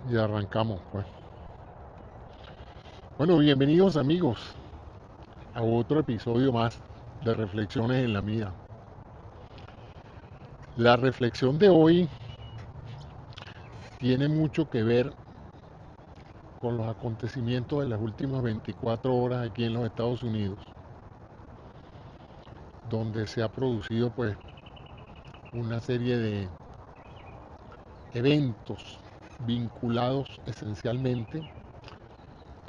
Y arrancamos, pues. Bueno, bienvenidos amigos a otro episodio más de Reflexiones en la Mía. La reflexión de hoy tiene mucho que ver con los acontecimientos de las últimas 24 horas aquí en los Estados Unidos, donde se ha producido pues una serie de eventos vinculados esencialmente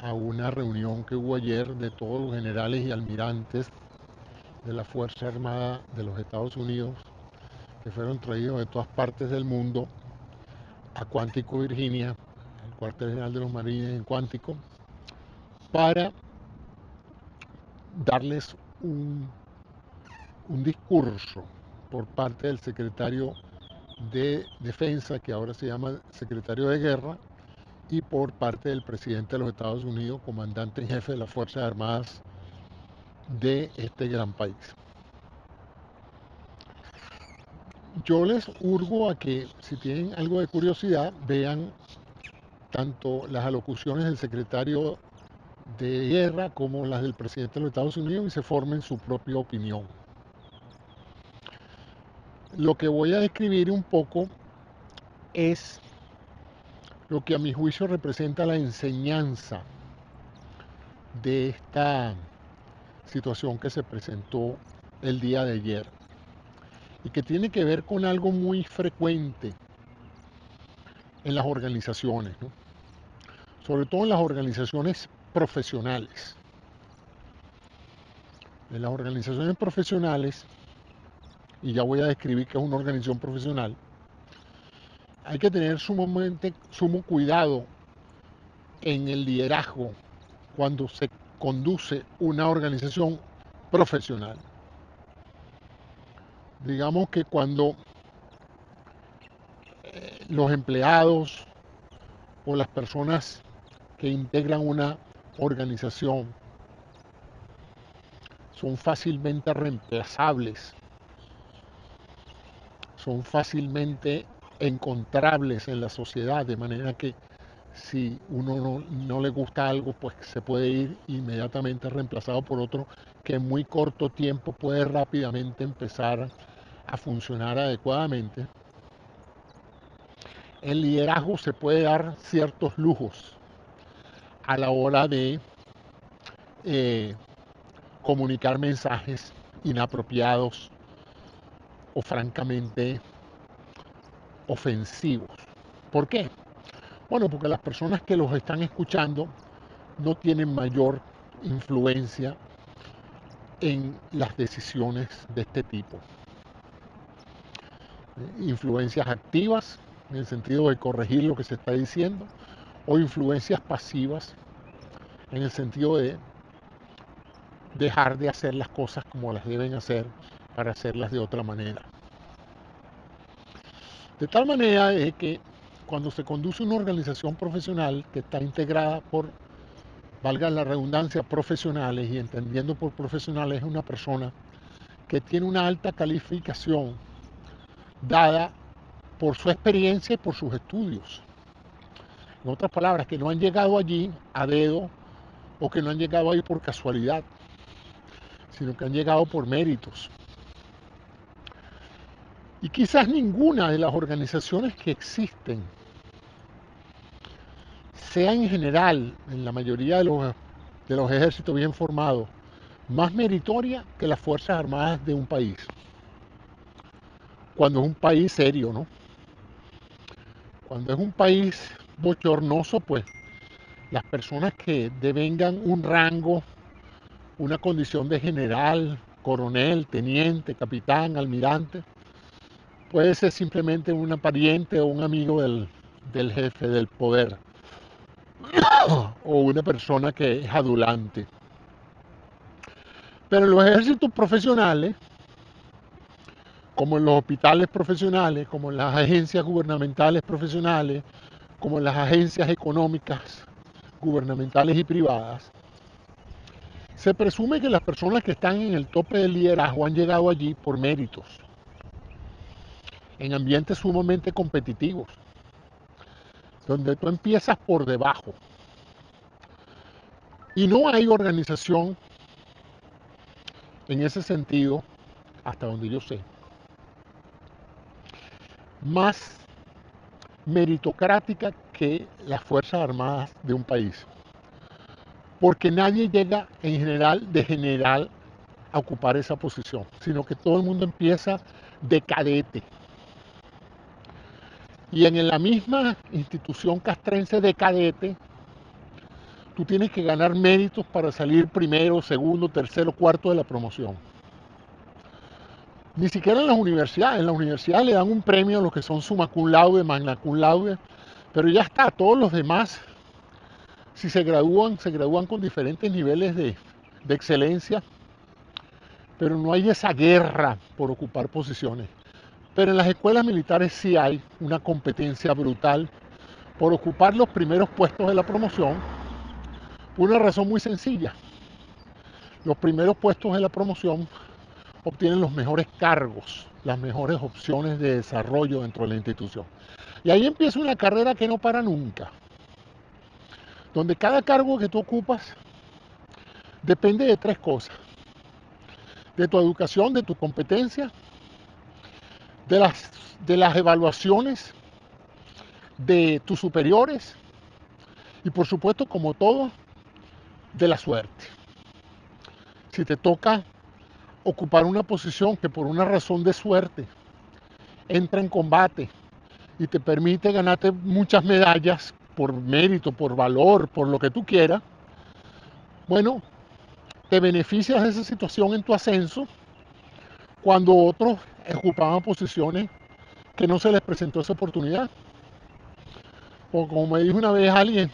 a una reunión que hubo ayer de todos los generales y almirantes de la Fuerza Armada de los Estados Unidos que fueron traídos de todas partes del mundo a Cuántico, Virginia, al cuartel general de los marines en Cuántico, para darles un discurso por parte del secretario de Defensa, que ahora se llama secretario de Guerra, y por parte del presidente de los Estados Unidos, comandante en jefe de las Fuerzas Armadas de este gran país. Yo les urgo a que, si tienen algo de curiosidad, vean tanto las alocuciones del secretario de Guerra como las del presidente de los Estados Unidos y se formen su propia opinión. Lo que voy a describir un poco es lo que a mi juicio representa la enseñanza de esta situación que se presentó el día de ayer y que tiene que ver con algo muy frecuente en las organizaciones, ¿no? Sobre todo en las organizaciones profesionales. En las organizaciones profesionales, y ya voy a describir qué es una organización profesional, hay que tener sumo cuidado en el liderazgo cuando se conduce una organización profesional. Digamos que cuando los empleados o las personas que integran una organización son fácilmente reemplazables, son fácilmente encontrables en la sociedad, de manera que si uno no le gusta algo, pues se puede ir inmediatamente reemplazado por otro que en muy corto tiempo puede rápidamente empezar a funcionar adecuadamente. El liderazgo se puede dar ciertos lujos a la hora de eh, comunicar mensajes inapropiados o francamente ofensivos. ¿Por qué? Bueno, porque las personas que los están escuchando no tienen mayor influencia en las decisiones de este tipo. Influencias activas, en el sentido de corregir lo que se está diciendo, o influencias pasivas, en el sentido de dejar de hacer las cosas como las deben hacer para hacerlas de otra manera. De tal manera de que cuando se conduce una organización profesional que está integrada por, valga la redundancia, profesionales, y entendiendo por profesionales es una persona que tiene una alta calificación dada por su experiencia y por sus estudios. En otras palabras, que no han llegado allí a dedo o que no han llegado ahí por casualidad, sino que han llegado por méritos. Y quizás ninguna de las organizaciones que existen sea en general, en la mayoría de los ejércitos bien formados, más meritoria que las Fuerzas Armadas de un país. Cuando es un país serio, ¿no? Cuando es un país bochornoso, pues las personas que devengan un rango, una condición de general, coronel, teniente, capitán, almirante, puede ser simplemente un pariente o un amigo del jefe del poder o una persona que es adulante. Pero en los ejércitos profesionales, como en los hospitales profesionales, como en las agencias gubernamentales profesionales, como en las agencias económicas gubernamentales y privadas, se presume que las personas que están en el tope del liderazgo han llegado allí por méritos, en ambientes sumamente competitivos. donde tú empiezas por debajo. Y no hay organización en ese sentido, hasta donde yo sé, más meritocrática que las Fuerzas Armadas de un país. Porque nadie llega en general de general a ocupar esa posición, sino que todo el mundo empieza de cadete. Y en la misma institución castrense de cadete, tú tienes que ganar méritos para salir primero, segundo, tercero, cuarto de la promoción. Ni siquiera en las universidades. En las universidades le dan un premio a los que son summa cum laude, magna cum laude, pero ya está. Todos los demás, si se gradúan con diferentes niveles de excelencia, pero no hay esa guerra por ocupar posiciones. Pero en las escuelas militares sí hay una competencia brutal por ocupar los primeros puestos de la promoción. Una razón muy sencilla. Los primeros puestos de la promoción obtienen los mejores cargos, las mejores opciones de desarrollo dentro de la institución. Y ahí empieza una carrera que no para nunca, donde cada cargo que tú ocupas depende de tres cosas: de tu educación, de tu competencia, de las evaluaciones de tus superiores y, por supuesto, como todo, de la suerte. Si te toca ocupar una posición que por una razón de suerte entra en combate y te permite ganarte muchas medallas por mérito, por valor, por lo que tú quieras, bueno, te beneficias de esa situación en tu ascenso cuando otros ocupaban posiciones que no se les presentó esa oportunidad. O como me dijo una vez alguien,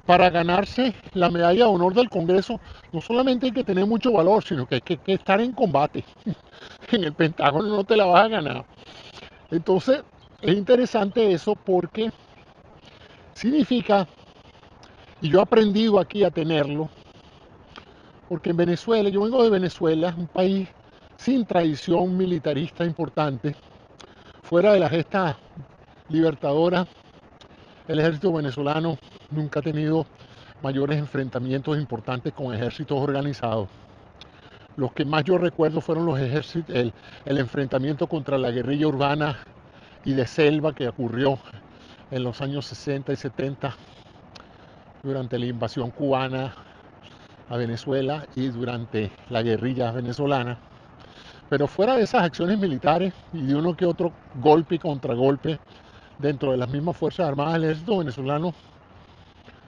para ganarse la medalla de honor del Congreso no solamente hay que tener mucho valor, sino que hay que estar en combate. En el Pentágono no te la vas a ganar. Entonces es interesante eso porque significa, y yo he aprendido aquí a tenerlo, porque en Venezuela, yo vengo de Venezuela, un país sin tradición militarista importante, fuera de la gesta libertadora, el ejército venezolano nunca ha tenido mayores enfrentamientos importantes con ejércitos organizados. Los que más yo recuerdo fueron el enfrentamiento contra la guerrilla urbana y de selva que ocurrió en los años 60 y 70 durante la invasión cubana a Venezuela y durante la guerrilla venezolana. Pero fuera de esas acciones militares y de uno que otro golpe y contragolpe dentro de las mismas Fuerzas Armadas, el ejército venezolano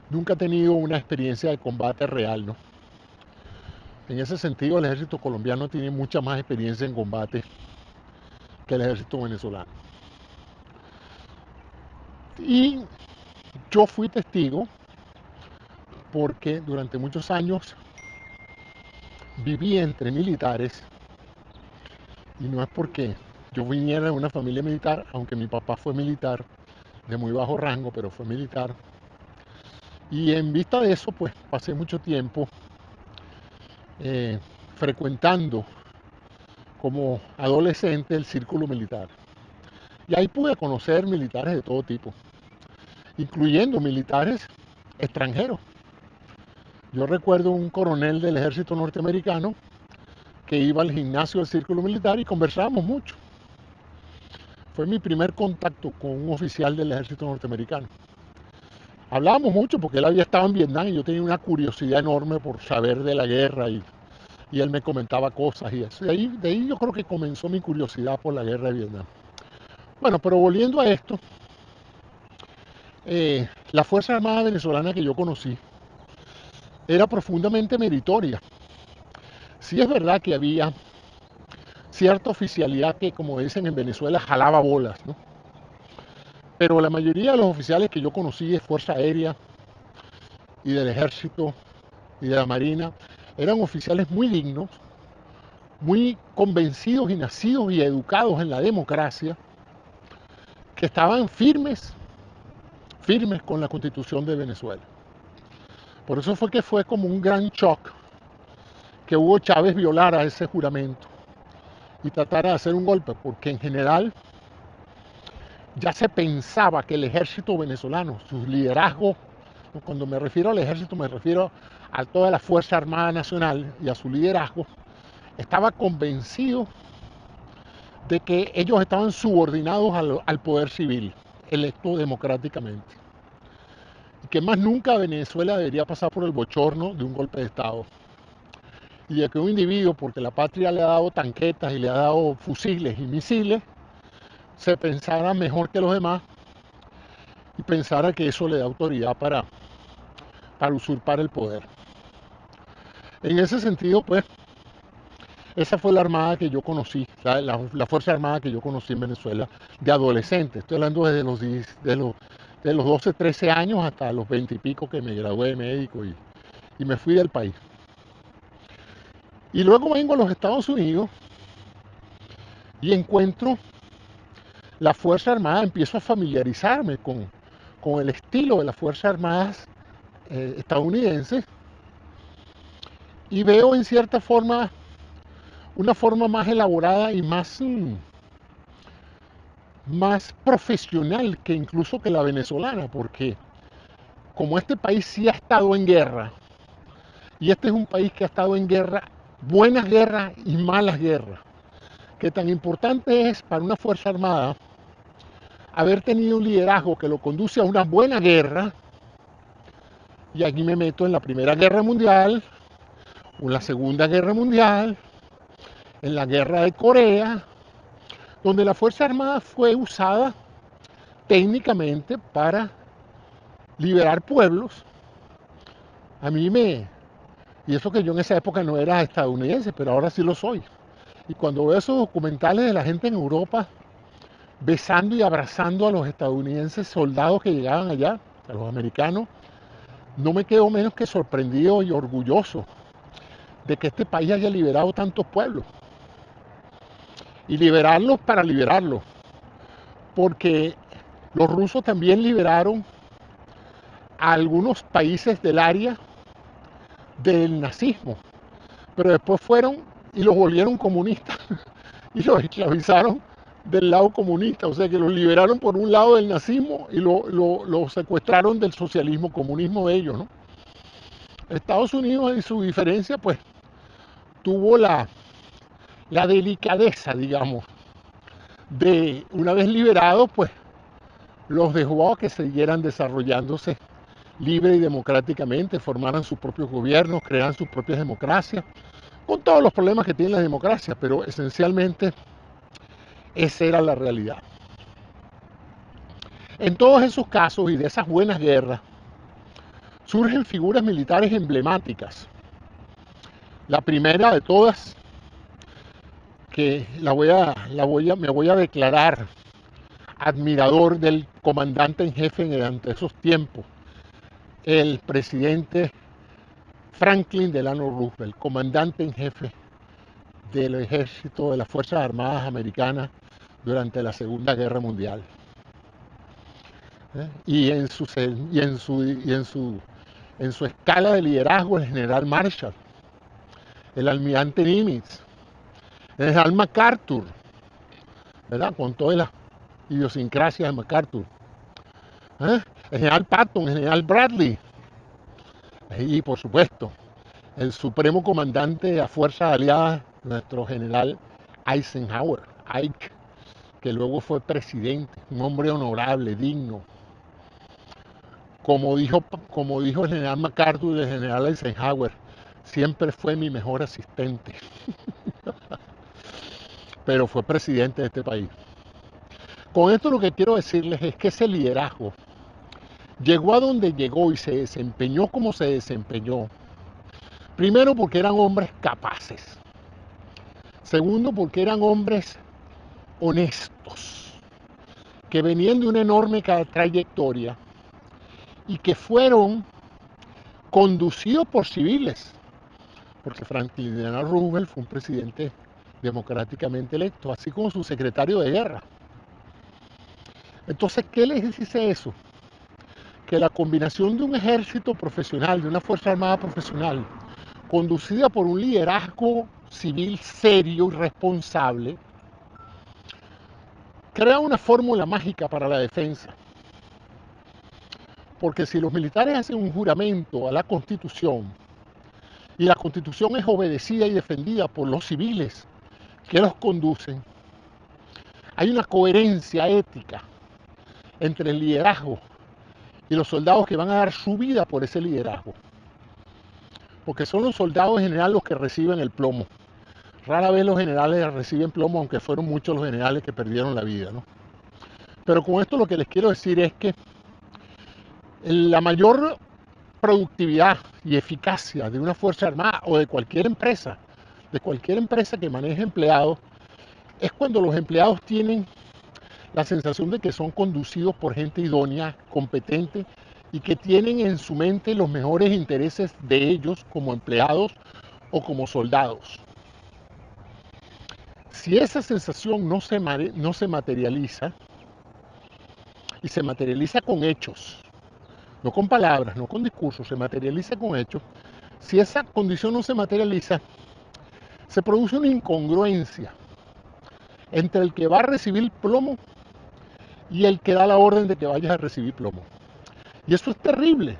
nunca ha tenido una experiencia de combate real, ¿no? En ese sentido, el ejército colombiano tiene mucha más experiencia en combate que el ejército venezolano. Y yo fui testigo porque durante muchos años viví entre militares, y no es porque yo viniera de una familia militar, aunque mi papá fue militar de muy bajo rango, pero fue militar. Y en vista de eso, pues pasé mucho tiempo frecuentando como adolescente el círculo militar. Y ahí pude conocer militares de todo tipo, incluyendo militares extranjeros. Yo recuerdo un coronel del ejército norteamericano que iba al gimnasio del círculo militar y conversábamos mucho. Fue mi primer contacto con un oficial del ejército norteamericano. Hablábamos mucho porque él había estado en Vietnam y yo tenía una curiosidad enorme por saber de la guerra y él me comentaba cosas y eso. De ahí yo creo que comenzó mi curiosidad por la guerra de Vietnam. Bueno, pero volviendo a esto, la Fuerza Armada venezolana que yo conocí era profundamente meritoria. Sí es verdad que había cierta oficialidad que, como dicen en Venezuela, jalaba bolas, ¿no? Pero la mayoría de los oficiales que yo conocí de Fuerza Aérea y del Ejército y de la Marina eran oficiales muy dignos, muy convencidos y nacidos y educados en la democracia, que estaban firmes con la Constitución de Venezuela. Por eso fue que fue como un gran shock que Hugo Chávez violara ese juramento y tratara de hacer un golpe, porque en general ya se pensaba que el ejército venezolano, sus liderazgos, cuando me refiero al ejército me refiero a toda la Fuerza Armada Nacional y a su liderazgo, estaba convencido de que ellos estaban subordinados al poder civil, electo democráticamente. Y que más nunca Venezuela debería pasar por el bochorno de un golpe de Estado. Y de que un individuo, porque la patria le ha dado tanquetas y le ha dado fusiles y misiles, se pensara mejor que los demás y pensara que eso le da autoridad para usurpar el poder. En ese sentido, pues, esa fue la armada que yo conocí, la Fuerza Armada que yo conocí en Venezuela de adolescente. Estoy hablando desde los 12, 13 años hasta los 20 y pico que me gradué de médico y me fui del país. Y luego vengo a los Estados Unidos y encuentro la Fuerza Armada, empiezo a familiarizarme con el estilo de las Fuerzas Armadas estadounidenses y veo en cierta forma una forma más elaborada y más profesional que incluso que la venezolana, porque como este país sí ha estado en guerra, y este es un país que ha estado en guerra, buenas guerras y malas guerras, que tan importante es para una Fuerza Armada haber tenido un liderazgo que lo conduce a una buena guerra, y aquí me meto en la Primera Guerra Mundial, en la Segunda Guerra Mundial, en la Guerra de Corea, donde la Fuerza Armada fue usada técnicamente para liberar pueblos. A mí y eso que yo en esa época no era estadounidense, pero ahora sí lo soy. Y cuando veo esos documentales de la gente en Europa besando y abrazando a los estadounidenses soldados que llegaban allá, a los americanos, no me quedo menos que sorprendido y orgulloso de que este país haya liberado tantos pueblos. Y liberarlos para liberarlos. Porque los rusos también liberaron a algunos países del área del nazismo, pero después fueron y los volvieron comunistas y los esclavizaron del lado comunista, o sea que los liberaron por un lado del nazismo y lo secuestraron del socialismo, comunismo de ellos, ¿no? Estados Unidos en su diferencia pues tuvo la delicadeza, digamos, de una vez liberados pues los dejó a que siguieran desarrollándose libre y democráticamente, formaran sus propios gobiernos, crearan sus propias democracias, con todos los problemas que tiene la democracia, pero esencialmente esa era la realidad. En todos esos casos y de esas buenas guerras, surgen figuras militares emblemáticas. La primera de todas, que me voy a declarar admirador del comandante en jefe durante esos tiempos, el presidente Franklin Delano Roosevelt, comandante en jefe del ejército de las Fuerzas Armadas Americanas durante la Segunda Guerra Mundial. En su escala de liderazgo, el general Marshall, el almirante Nimitz, el general MacArthur, ¿verdad? Con todas las idiosincrasias de MacArthur, el general Patton, el general Bradley, y por supuesto, el supremo comandante de las fuerzas aliadas, nuestro general Eisenhower, Ike, que luego fue presidente, un hombre honorable, digno. Como dijo el general MacArthur y el general Eisenhower, siempre fue mi mejor asistente, pero fue presidente de este país. Con esto lo que quiero decirles es que ese liderazgo llegó a donde llegó y se desempeñó como se desempeñó. Primero porque eran hombres capaces. Segundo porque eran hombres honestos, que venían de una enorme trayectoria y que fueron conducidos por civiles, porque Franklin Delano Roosevelt fue un presidente democráticamente electo, así como su secretario de guerra. Entonces, ¿qué les dice eso? Que la combinación de un ejército profesional, de una fuerza armada profesional, conducida por un liderazgo civil serio y responsable, crea una fórmula mágica para la defensa. Porque si los militares hacen un juramento a la Constitución y la Constitución es obedecida y defendida por los civiles que los conducen, hay una coherencia ética entre el liderazgo y los soldados que van a dar su vida por ese liderazgo. Porque son los soldados en general los que reciben el plomo. Rara vez los generales reciben plomo, aunque fueron muchos los generales que perdieron la vida, ¿no? Pero con esto lo que les quiero decir es que la mayor productividad y eficacia de una fuerza armada o de cualquier empresa que maneje empleados, es cuando los empleados tienen la sensación de que son conducidos por gente idónea, competente y que tienen en su mente los mejores intereses de ellos como empleados o como soldados. Si esa sensación no se materializa, y se materializa con hechos, no con palabras, no con discursos, se materializa con hechos, si esa condición no se materializa, se produce una incongruencia entre el que va a recibir plomo y el que da la orden de que vayas a recibir plomo. Y eso es terrible.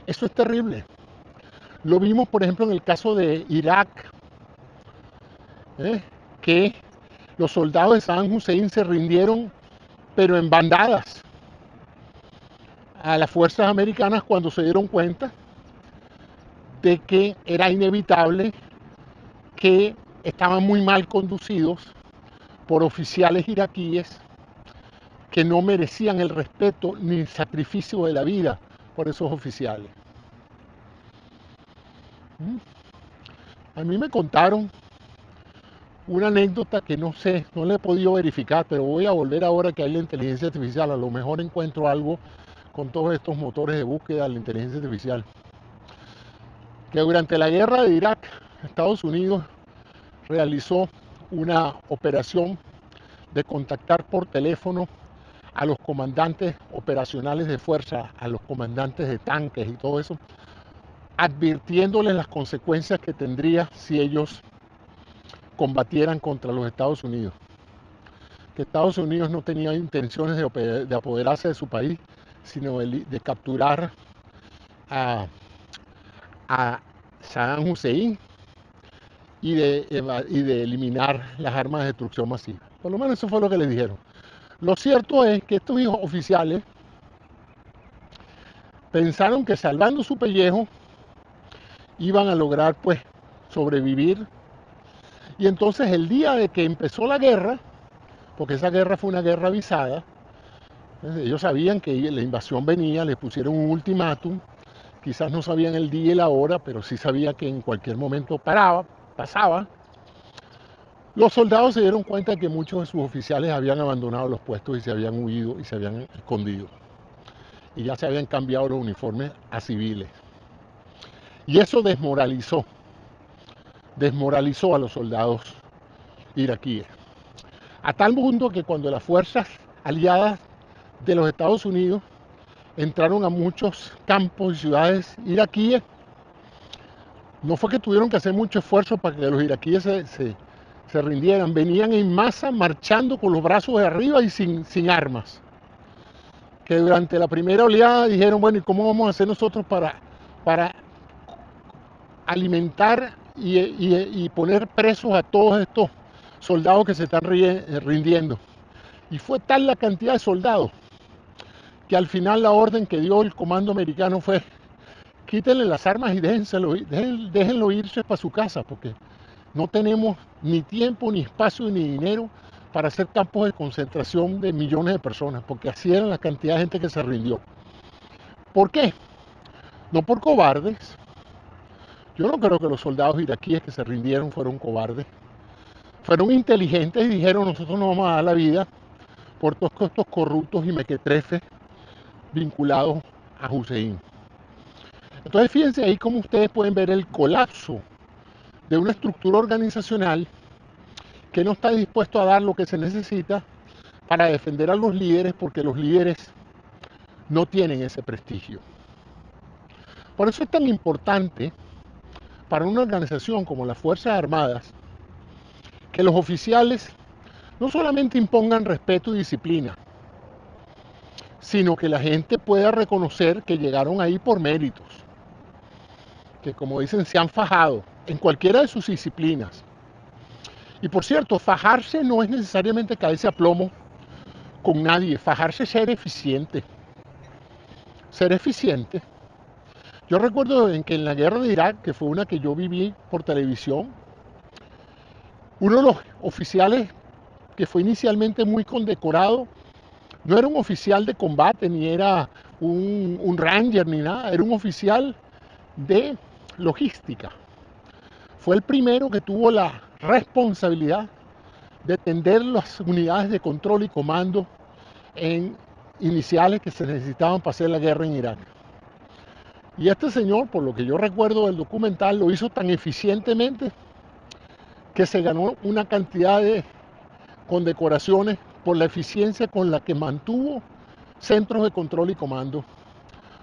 Eso es terrible. Lo vimos, por ejemplo, en el caso de Irak, que los soldados de Saddam Hussein se rindieron, pero en bandadas, a las fuerzas americanas cuando se dieron cuenta de que era inevitable, que estaban muy mal conducidos por oficiales iraquíes que no merecían el respeto ni el sacrificio de la vida por esos oficiales. A mí me contaron una anécdota que no sé, no la he podido verificar, pero voy a volver ahora que hay la inteligencia artificial. A lo mejor encuentro algo con todos estos motores de búsqueda de la inteligencia artificial. Que durante la guerra de Irak, Estados Unidos realizó una operación de contactar por teléfono a los comandantes operacionales de fuerza, a los comandantes de tanques y todo eso, advirtiéndoles las consecuencias que tendría si ellos combatieran contra los Estados Unidos. Que Estados Unidos no tenía intenciones de apoderarse de su país, sino de capturar a Saddam Hussein y de eliminar las armas de destrucción masiva. Por lo menos eso fue lo que les dijeron. Lo cierto es que estos hijos oficiales pensaron que salvando su pellejo iban a lograr pues sobrevivir. Y entonces el día de que empezó la guerra, porque esa guerra fue una guerra avisada, ellos sabían que la invasión venía, les pusieron un ultimátum, quizás no sabían el día y la hora, pero sí sabían que en cualquier momento pasaba. Los soldados se dieron cuenta de que muchos de sus oficiales habían abandonado los puestos y se habían huido y se habían escondido. Y ya se habían cambiado los uniformes a civiles. Y eso desmoralizó a los soldados iraquíes. A tal punto que cuando las fuerzas aliadas de los Estados Unidos entraron a muchos campos y ciudades iraquíes, no fue que tuvieron que hacer mucho esfuerzo para que los iraquíes se rindieran, venían en masa marchando con los brazos de arriba y sin armas. Que durante la primera oleada dijeron, bueno, ¿y cómo vamos a hacer nosotros para alimentar y poner presos a todos estos soldados que se están rindiendo? Y fue tal la cantidad de soldados que al final la orden que dio el comando americano fue: quítenle las armas y déjenlo irse para su casa, porque no tenemos ni tiempo, ni espacio, ni dinero para hacer campos de concentración de millones de personas, porque así era la cantidad de gente que se rindió. ¿Por qué? No por cobardes. Yo no creo que los soldados iraquíes que se rindieron fueron cobardes. Fueron inteligentes y dijeron: nosotros no vamos a dar la vida por todos estos corruptos y mequetrefes vinculados a Hussein. Entonces fíjense ahí cómo ustedes pueden ver el colapso de una estructura organizacional que no está dispuesto a dar lo que se necesita para defender a los líderes, porque los líderes no tienen ese prestigio. Por eso es tan importante para una organización como las Fuerzas Armadas que los oficiales no solamente impongan respeto y disciplina, sino que la gente pueda reconocer que llegaron ahí por méritos, que como dicen se han fajado en cualquiera de sus disciplinas. Y por cierto, fajarse no es necesariamente caerse a plomo con nadie, fajarse es ser eficiente. Ser eficiente. Yo recuerdo que en la guerra de Irak, que fue una que yo viví por televisión, uno de los oficiales que fue inicialmente muy condecorado no era un oficial de combate, ni era un ranger, ni nada, era un oficial de logística. Fue el primero que tuvo la responsabilidad de tender las unidades de control y comando en iniciales que se necesitaban para hacer la guerra en Irak. Y este señor, por lo que yo recuerdo del documental, lo hizo tan eficientemente que se ganó una cantidad de condecoraciones por la eficiencia con la que mantuvo centros de control y comando,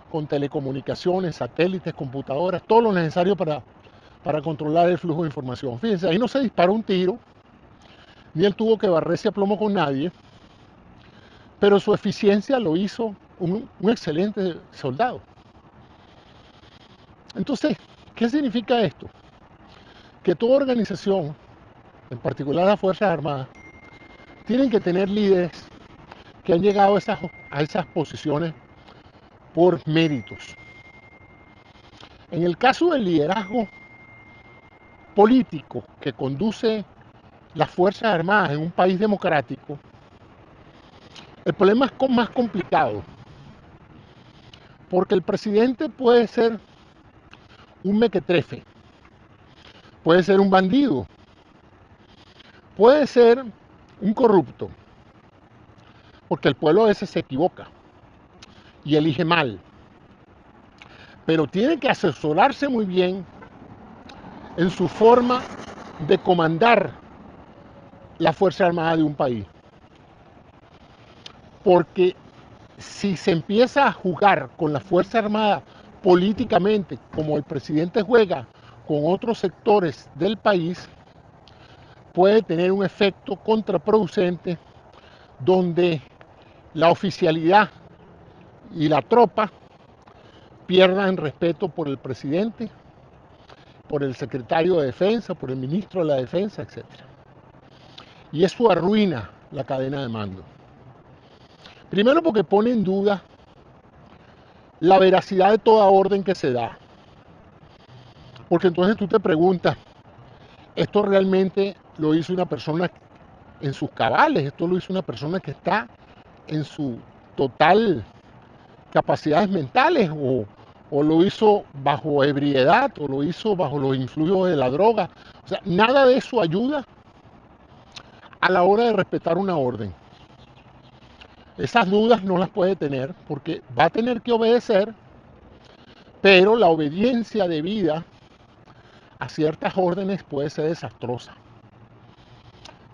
con telecomunicaciones, satélites, computadoras, todo lo necesario para controlar el flujo de información. Fíjense, ahí no se disparó un tiro, ni él tuvo que barrerse a plomo con nadie, pero su eficiencia lo hizo un excelente soldado. Entonces, ¿qué significa esto? Que toda organización, en particular las Fuerzas Armadas, tienen que tener líderes que han llegado a esas posiciones por méritos. En el caso del liderazgo político que conduce las Fuerzas Armadas en un país democrático, el problema es más complicado, porque el presidente puede ser un mequetrefe, puede ser un bandido, puede ser un corrupto, porque el pueblo a veces se equivoca y elige mal, pero tiene que asesorarse muy bien en su forma de comandar la Fuerza Armada de un país. Porque si se empieza a jugar con la Fuerza Armada políticamente, como el presidente juega con otros sectores del país, puede tener un efecto contraproducente donde la oficialidad y la tropa pierdan respeto por el presidente, por el secretario de Defensa, por el ministro de la Defensa, etc. Y eso arruina la cadena de mando. Primero porque pone en duda la veracidad de toda orden que se da. Porque entonces tú te preguntas, ¿esto realmente lo hizo una persona en sus cabales? ¿Esto lo hizo una persona que está en su total capacidades mentales? ¿O lo hizo bajo ebriedad? ¿O lo hizo bajo los influjos de la droga? O sea, nada de eso ayuda a la hora de respetar una orden. Esas dudas no las puede tener porque va a tener que obedecer, pero la obediencia debida a ciertas órdenes puede ser desastrosa.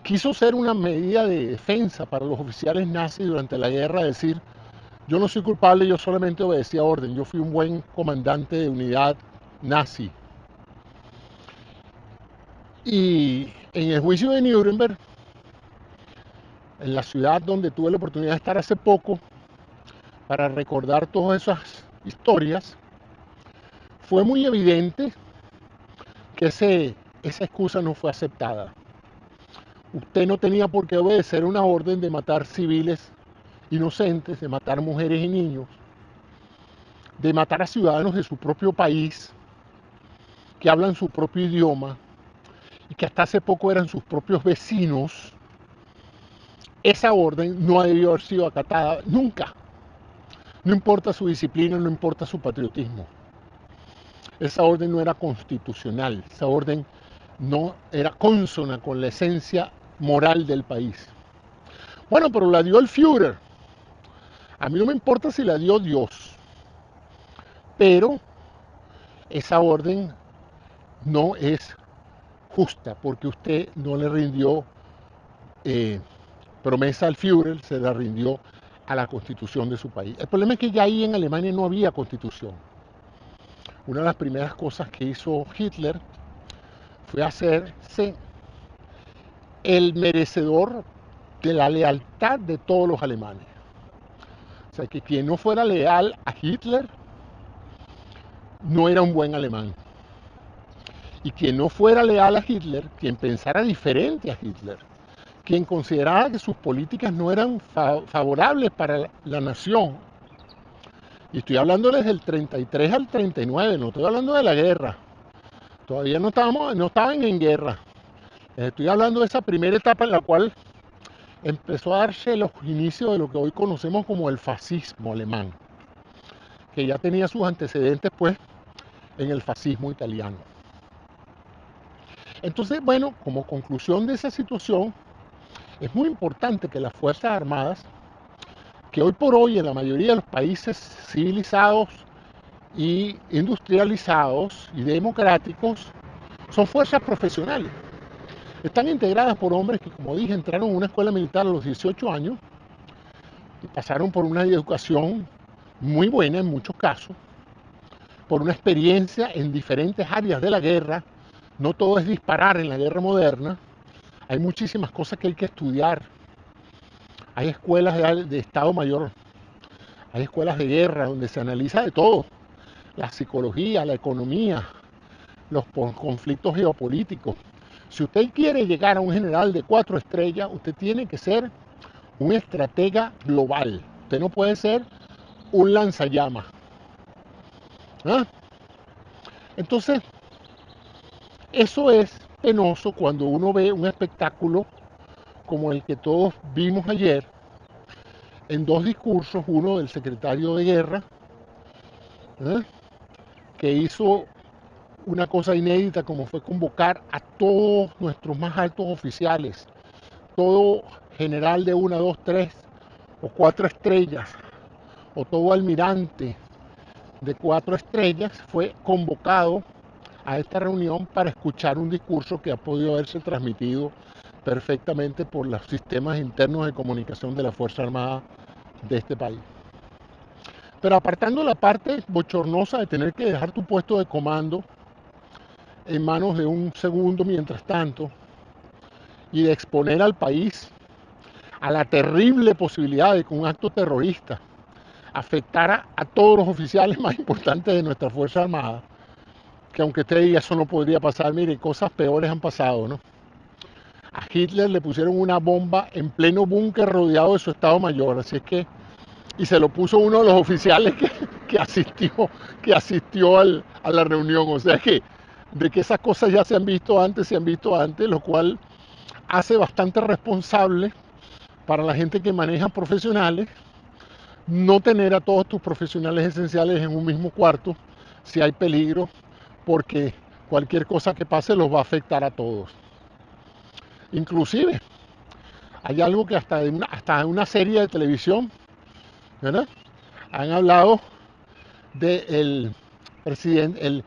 Quiso ser una medida de defensa para los oficiales nazis durante la guerra, decir, yo no soy culpable, yo solamente obedecía orden, yo fui un buen comandante de unidad nazi. Y en el juicio de Nuremberg, en la ciudad donde tuve la oportunidad de estar hace poco, para recordar todas esas historias, fue muy evidente que esa excusa no fue aceptada. Usted no tenía por qué obedecer una orden de matar civiles inocentes, de matar mujeres y niños, de matar a ciudadanos de su propio país, que hablan su propio idioma y que hasta hace poco eran sus propios vecinos. Esa orden no ha debido haber sido acatada nunca. No importa su disciplina, no importa su patriotismo. Esa orden no era constitucional, esa orden no era consona con la esencia moral del país. Bueno, pero la dio el Führer. A mí no me importa si la dio Dios, pero esa orden no es justa porque usted no le rindió promesa al Führer, se la rindió a la constitución de su país. El problema es que ya ahí en Alemania no había constitución. Una de las primeras cosas que hizo Hitler fue hacerse el merecedor de la lealtad de todos los alemanes. O sea, que quien no fuera leal a Hitler no era un buen alemán. Y quien no fuera leal a Hitler, quien pensara diferente a Hitler, quien considerara que sus políticas no eran favorables para la nación, y estoy hablando desde el 33 al 39, no estoy hablando de la guerra, todavía no estaban en guerra, estoy hablando de esa primera etapa en la cual empezó a darse los inicios de lo que hoy conocemos como el fascismo alemán, que ya tenía sus antecedentes pues en el fascismo italiano. Entonces, bueno, como conclusión de esa situación, es muy importante que las Fuerzas Armadas, que hoy por hoy en la mayoría de los países civilizados y industrializados y democráticos, son fuerzas profesionales. Están integradas por hombres que, como dije, entraron a una escuela militar a los 18 años y pasaron por una educación muy buena en muchos casos, por una experiencia en diferentes áreas de la guerra. No todo es disparar en la guerra moderna, hay muchísimas cosas que hay que estudiar. Hay escuelas de Estado Mayor, hay escuelas de guerra donde se analiza de todo, la psicología, la economía, los conflictos geopolíticos. Si usted quiere llegar a un general de 4 estrellas, usted tiene que ser un estratega global. Usted no puede ser un lanzallamas. ¿Ah? Entonces, eso es penoso cuando uno ve un espectáculo como el que todos vimos ayer, en dos discursos, uno del secretario de guerra, ¿eh? que hizo una cosa inédita como fue convocar a todos nuestros más altos oficiales, todo general de 1, 2, 3 o 4 estrellas, o todo almirante de 4 estrellas fue convocado a esta reunión para escuchar un discurso que ha podido haberse transmitido perfectamente por los sistemas internos de comunicación de la Fuerza Armada de este país. Pero apartando la parte bochornosa de tener que dejar tu puesto de comando en manos de un segundo mientras tanto y de exponer al país a la terrible posibilidad de que un acto terrorista afectara a todos los oficiales más importantes de nuestra Fuerza Armada, que aunque usted diga eso no podría pasar, mire, cosas peores han pasado, ¿no? A Hitler le pusieron una bomba en pleno búnker rodeado de su Estado Mayor, así es que, y se lo puso uno de los oficiales que asistió a la reunión, o sea que de que esas cosas ya se han visto antes, lo cual hace bastante responsable para la gente que maneja profesionales no tener a todos tus profesionales esenciales en un mismo cuarto si hay peligro, porque cualquier cosa que pase los va a afectar a todos. Inclusive, hay algo que hasta en una serie de televisión, ¿verdad? Han hablado del presidente, el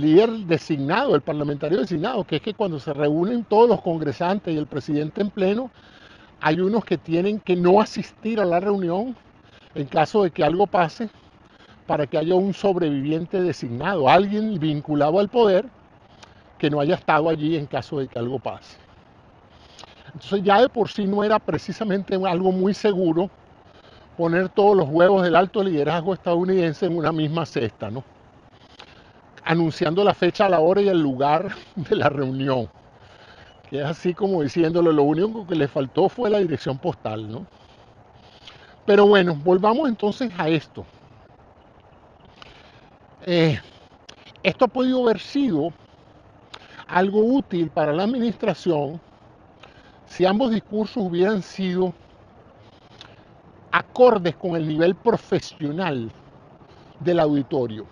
líder designado, el parlamentario designado, que es que cuando se reúnen todos los congresantes y el presidente en pleno, hay unos que tienen que no asistir a la reunión en caso de que algo pase, para que haya un sobreviviente designado, alguien vinculado al poder que no haya estado allí en caso de que algo pase. Entonces ya de por sí no era precisamente algo muy seguro poner todos los huevos del alto liderazgo estadounidense en una misma cesta, ¿no? Anunciando la fecha, la hora y el lugar de la reunión, que es así como diciéndole, lo único que le faltó fue la dirección postal, ¿no? Pero bueno, volvamos entonces a esto. Esto ha podido haber sido algo útil para la administración si ambos discursos hubieran sido acordes con el nivel profesional del auditorio.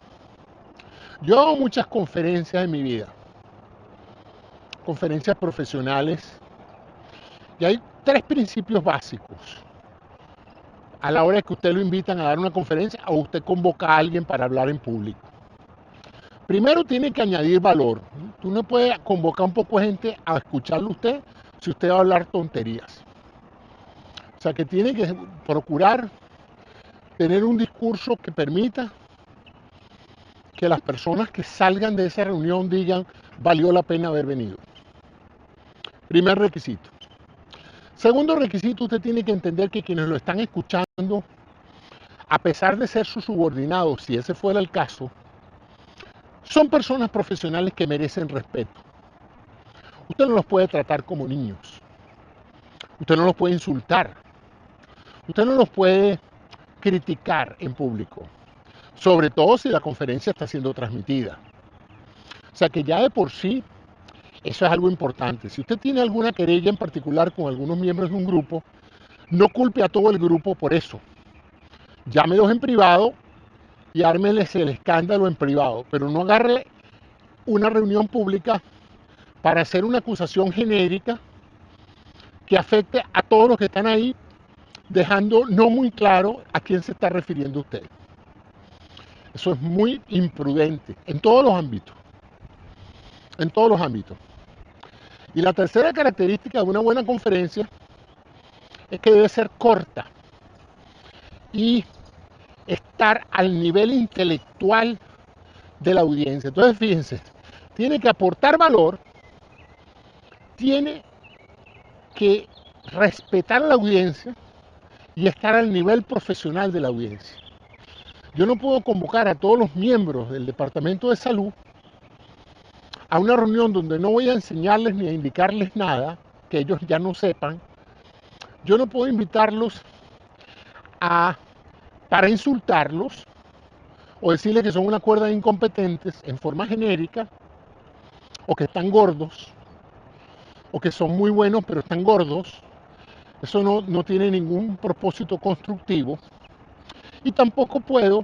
Yo hago muchas conferencias en mi vida, conferencias profesionales, y hay 3 principios básicos a la hora de que usted lo invitan a dar una conferencia o usted convoca a alguien para hablar en público. Primero, tiene que añadir valor. Tú no puedes convocar un poco de gente a escucharlo usted si usted va a hablar tonterías. O sea que tiene que procurar tener un discurso que permita que las personas que salgan de esa reunión digan, valió la pena haber venido. Primer requisito. Segundo requisito, usted tiene que entender que quienes lo están escuchando, a pesar de ser sus subordinados, si ese fuera el caso, son personas profesionales que merecen respeto. Usted no los puede tratar como niños. Usted no los puede insultar. Usted no los puede criticar en público. Sobre todo si la conferencia está siendo transmitida. O sea que ya de por sí, eso es algo importante. Si usted tiene alguna querella en particular con algunos miembros de un grupo, no culpe a todo el grupo por eso. Llámelos en privado y ármeles el escándalo en privado, pero no agarre una reunión pública para hacer una acusación genérica que afecte a todos los que están ahí, dejando no muy claro a quién se está refiriendo usted. Eso es muy imprudente en todos los ámbitos. En todos los ámbitos. Y la tercera característica de una buena conferencia es que debe ser corta y estar al nivel intelectual de la audiencia. Entonces, fíjense, tiene que aportar valor, tiene que respetar a la audiencia y estar al nivel profesional de la audiencia. Yo no puedo convocar a todos los miembros del Departamento de Salud a una reunión donde no voy a enseñarles ni a indicarles nada que ellos ya no sepan. Yo no puedo invitarlos para insultarlos o decirles que son una cuerda de incompetentes en forma genérica, o que están gordos, o que son muy buenos pero están gordos. Eso no tiene ningún propósito constructivo. Y tampoco puedo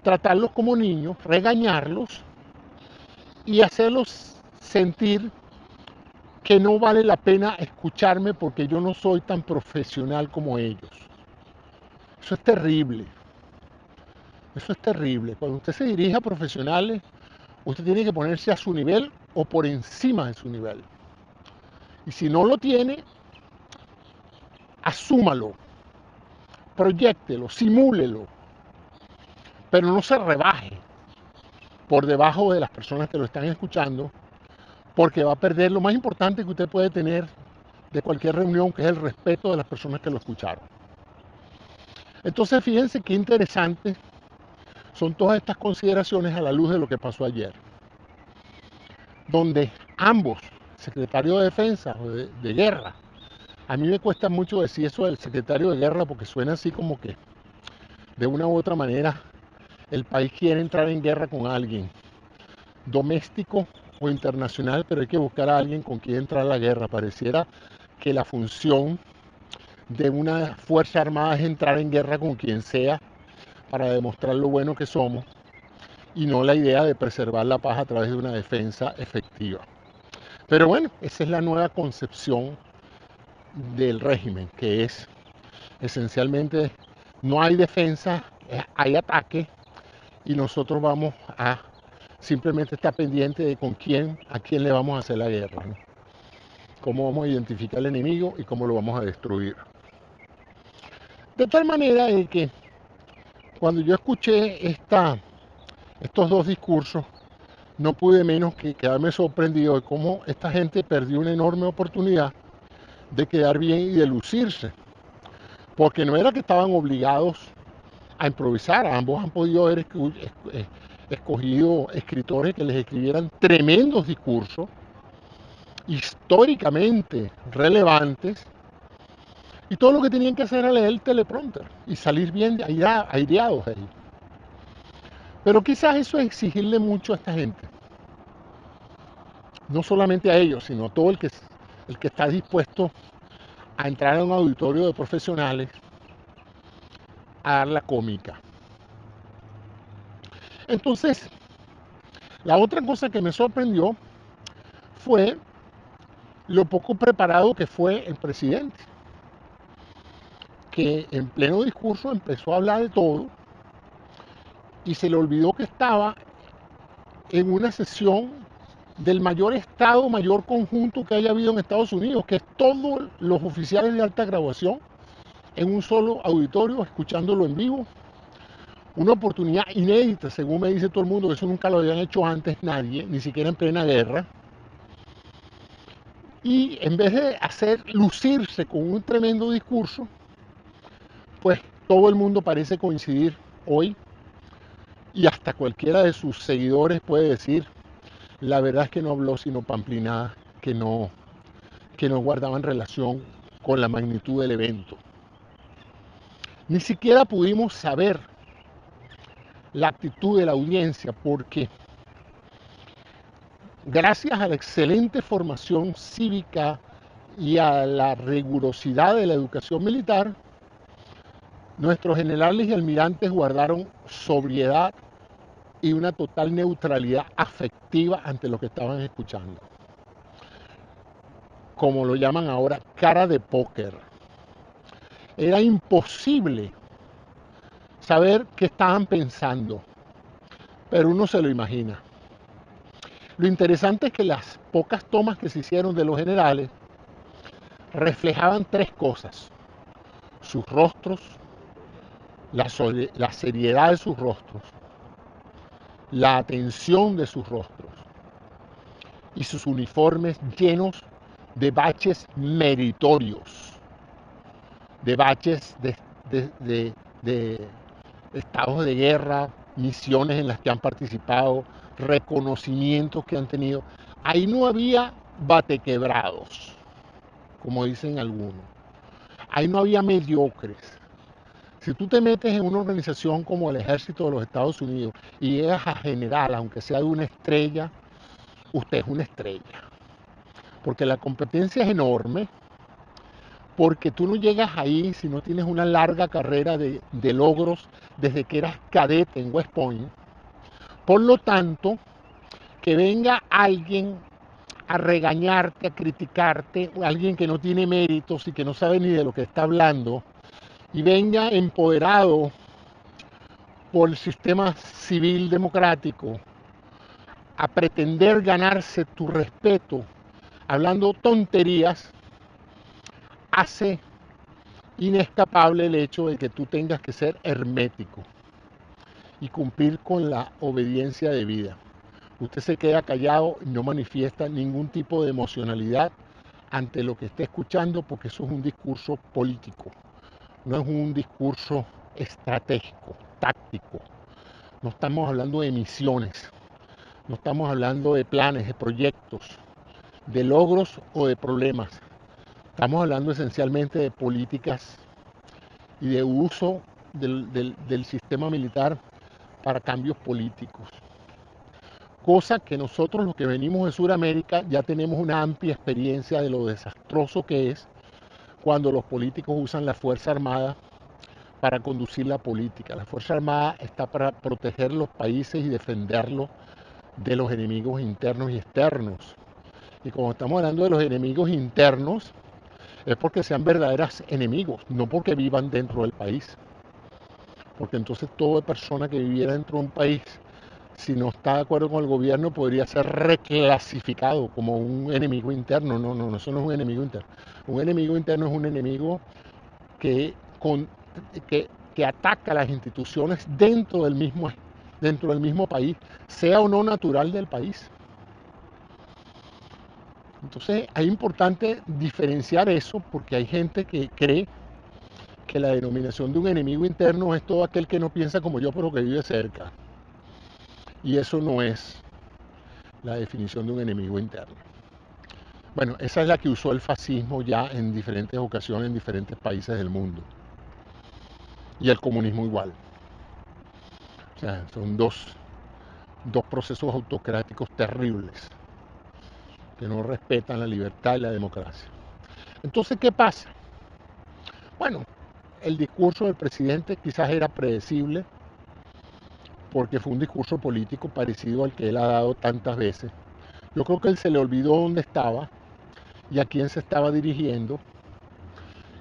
tratarlos como niños, regañarlos y hacerlos sentir que no vale la pena escucharme porque yo no soy tan profesional como ellos. Eso es terrible. Eso es terrible. Cuando usted se dirige a profesionales, usted tiene que ponerse a su nivel o por encima de su nivel. Y si no lo tiene, asúmalo, proyéctelo, simúlelo, pero no se rebaje por debajo de las personas que lo están escuchando, porque va a perder lo más importante que usted puede tener de cualquier reunión, que es el respeto de las personas que lo escucharon. Entonces, fíjense qué interesante son todas estas consideraciones a la luz de lo que pasó ayer, donde ambos, secretario de Defensa o de Guerra, a mí me cuesta mucho decir eso del secretario de Guerra porque suena así como que de una u otra manera el país quiere entrar en guerra con alguien, doméstico o internacional, pero hay que buscar a alguien con quien entrar a la guerra. Pareciera que la función de una fuerza armada es entrar en guerra con quien sea para demostrar lo bueno que somos, y no la idea de preservar la paz a través de una defensa efectiva. Pero bueno, esa es la nueva concepción del régimen, que es esencialmente no hay defensa, hay ataque, y nosotros vamos a simplemente estar pendiente de a quién le vamos a hacer la guerra, ¿no? Cómo vamos a identificar al enemigo y cómo lo vamos a destruir. De tal manera de que cuando yo escuché estos dos discursos, no pude menos que quedarme sorprendido de cómo esta gente perdió una enorme oportunidad de quedar bien y de lucirse. Porque no era que estaban obligados a improvisar, ambos han podido haber escogido escritores que les escribieran tremendos discursos, históricamente relevantes, y todo lo que tenían que hacer era leer el teleprompter y salir bien aireados de ahí. Pero quizás eso es exigirle mucho a esta gente. No solamente a ellos, sino a todo el que está dispuesto a entrar a un auditorio de profesionales a dar la cómica. Entonces, la otra cosa que me sorprendió fue lo poco preparado que fue el presidente, que en pleno discurso empezó a hablar de todo y se le olvidó que estaba en una sesión del mayor estado, mayor conjunto que haya habido en Estados Unidos, que es todos los oficiales de alta graduación en un solo auditorio, escuchándolo en vivo. Una oportunidad inédita, según me dice todo el mundo, que eso nunca lo habían hecho antes nadie, ni siquiera en plena guerra. Y en vez de hacer lucirse con un tremendo discurso, pues todo el mundo parece coincidir hoy y hasta cualquiera de sus seguidores puede decir, la verdad es que no habló sino pamplinadas que no guardaban relación con la magnitud del evento. Ni siquiera pudimos saber la actitud de la audiencia porque gracias a la excelente formación cívica y a la rigurosidad de la educación militar, nuestros generales y almirantes guardaron sobriedad y una total neutralidad afectiva ante lo que estaban escuchando. Como lo llaman ahora, cara de póker. Era imposible saber qué estaban pensando, pero uno se lo imagina. Lo interesante es que las pocas tomas que se hicieron de los generales reflejaban tres cosas: sus rostros, la seriedad de sus rostros, la atención de sus rostros y sus uniformes llenos de baches meritorios, de baches de estados de guerra, misiones en las que han participado, reconocimientos que han tenido. Ahí no había batequebrados, como dicen algunos. Ahí no había mediocres. Si tú te metes en una organización como el Ejército de los Estados Unidos y llegas a general, aunque sea de una estrella, usted es una estrella. Porque la competencia es enorme, porque tú no llegas ahí si no tienes una larga carrera de logros desde que eras cadete en West Point. Por lo tanto, que venga alguien a regañarte, a criticarte, alguien que no tiene méritos y que no sabe ni de lo que está hablando, y venga empoderado por el sistema civil democrático a pretender ganarse tu respeto hablando tonterías, hace inescapable el hecho de que tú tengas que ser hermético y cumplir con la obediencia debida. Usted se queda callado y no manifiesta ningún tipo de emocionalidad ante lo que está escuchando, porque eso es un discurso político, no es un discurso estratégico, táctico. No estamos hablando de misiones, no estamos hablando de planes, de proyectos, de logros o de problemas. Estamos hablando esencialmente de políticas y de uso del sistema militar para cambios políticos. Cosa que nosotros, los que venimos de Sudamérica, ya tenemos una amplia experiencia de lo desastroso que es cuando los políticos usan la Fuerza Armada para conducir la política. La Fuerza Armada está para proteger los países y defenderlos de los enemigos internos y externos. Y como estamos hablando de los enemigos internos, es porque sean verdaderos enemigos, no porque vivan dentro del país. Porque entonces toda persona que viviera dentro de un país, si no está de acuerdo con el gobierno, podría ser reclasificado como un enemigo interno. No, no, eso no es un enemigo interno. Un enemigo interno es un enemigo que, con, que ataca las instituciones dentro del mismo país, sea o no natural del país. Entonces es importante diferenciar eso, porque hay gente que cree que la denominación de un enemigo interno es todo aquel que no piensa como yo pero que vive cerca. Y eso no es la definición de un enemigo interno. Bueno, esa es la que usó el fascismo ya en diferentes ocasiones en diferentes países del mundo. Y el comunismo igual. O sea, son dos procesos autocráticos terribles que no respetan la libertad y la democracia. Entonces, ¿qué pasa? Bueno, el discurso del presidente quizás era predecible porque fue un discurso político parecido al que él ha dado tantas veces. Yo creo que él se le olvidó dónde estaba y a quién se estaba dirigiendo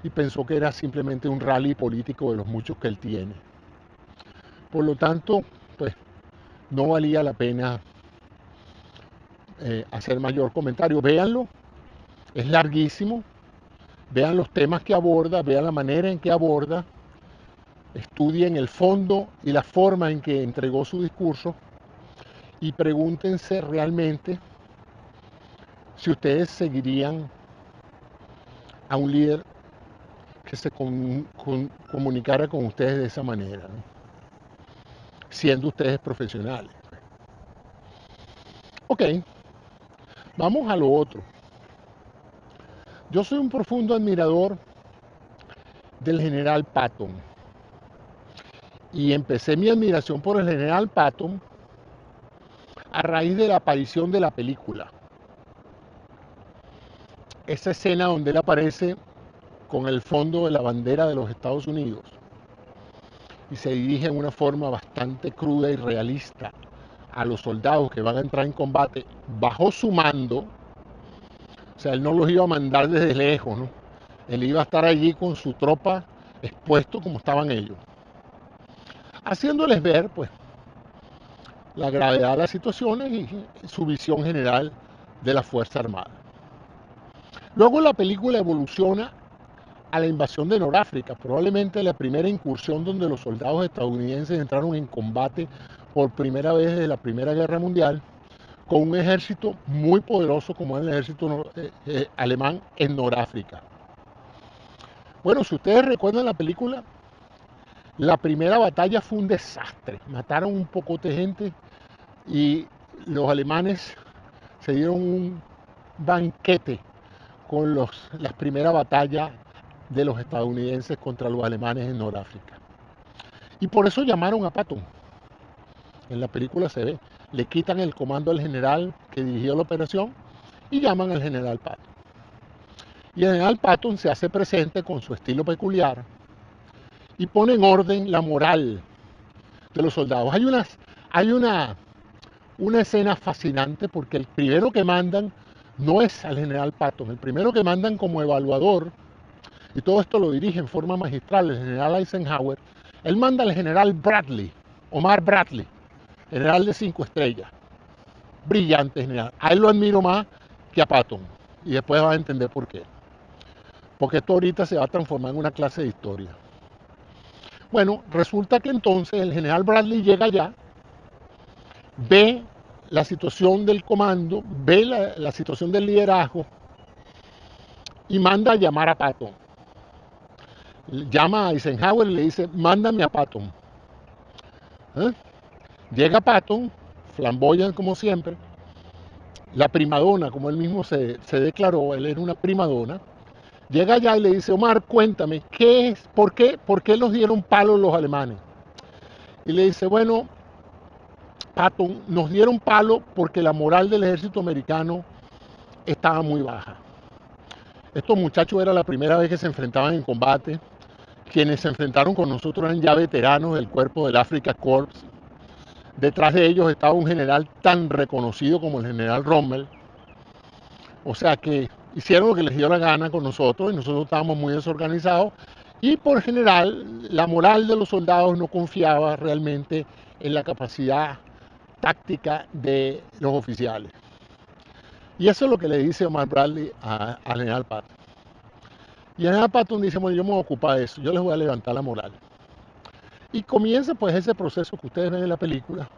y pensó que era simplemente un rally político de los muchos que él tiene. Por lo tanto, pues no valía la pena hacer mayor comentario. Véanlo, es larguísimo. Vean los temas que aborda, vean la manera en que aborda, estudien el fondo y la forma en que entregó su discurso y pregúntense realmente si ustedes seguirían a un líder que se comunicara con ustedes de esa manera, ¿no? Siendo ustedes profesionales. Ok, vamos a lo otro. Yo soy un profundo admirador del general Patton y empecé mi admiración por el general Patton a raíz de la aparición de la película. Esa escena donde él aparece con el fondo de la bandera de los Estados Unidos y se dirige en una forma bastante cruda y realista a los soldados que van a entrar en combate bajo su mando. O sea, él no los iba a mandar desde lejos, ¿no? Él iba a estar allí con su tropa expuesto como estaban ellos, haciéndoles ver, pues, la gravedad de las situaciones y su visión general de la Fuerza Armada. Luego la película evoluciona a la invasión de Noráfrica, probablemente la primera incursión donde los soldados estadounidenses entraron en combate por primera vez desde la Primera Guerra Mundial, con un ejército muy poderoso como es el ejército alemán en Noráfrica. Bueno, si ustedes recuerdan la película, la primera batalla fue un desastre. Mataron un poco de gente y los alemanes se dieron un banquete con las primeras batallas de los estadounidenses contra los alemanes en Noráfrica. Y por eso llamaron a Patton. En la película se ve. Le quitan el comando al general que dirigió la operación y llaman al general Patton. Y el general Patton se hace presente con su estilo peculiar y pone en orden la moral de los soldados. Hay una escena fascinante porque el primero que mandan no es al general Patton, el primero que mandan como evaluador, y todo esto lo dirige en forma magistral el general Eisenhower, él manda al general Bradley, Omar Bradley, general de 5 estrellas, brillante general. A él lo admiro más que a Patton, y después vas a entender por qué. Porque esto ahorita se va a transformar en una clase de historia. Bueno, resulta que entonces el general Bradley llega allá, ve la situación del comando, ve la situación del liderazgo y manda a llamar a Patton. Llama a Eisenhower y le dice, mándame a Patton. ¿Eh? Llega Patton, flamboyante como siempre, la primadona, como él mismo se declaró, él era una primadona. Llega allá y le dice, Omar, cuéntame, por qué los dieron palos los alemanes? Y le dice, bueno, Patton, nos dieron palo porque la moral del ejército americano estaba muy baja. Estos muchachos era la primera vez que se enfrentaban en combate. Quienes se enfrentaron con nosotros eran ya veteranos del cuerpo del Afrika Korps. Detrás de ellos estaba un general tan reconocido como el general Rommel. O sea que hicieron lo que les dio la gana con nosotros y nosotros estábamos muy desorganizados. Y por general, la moral de los soldados no confiaba realmente en la capacidad táctica de los oficiales. Y eso es lo que le dice Omar Bradley al general Patton. Y el general Patton dice, bueno, yo me voy a ocupar de eso, yo les voy a levantar la moral. Y comienza pues ese proceso que ustedes ven en la película,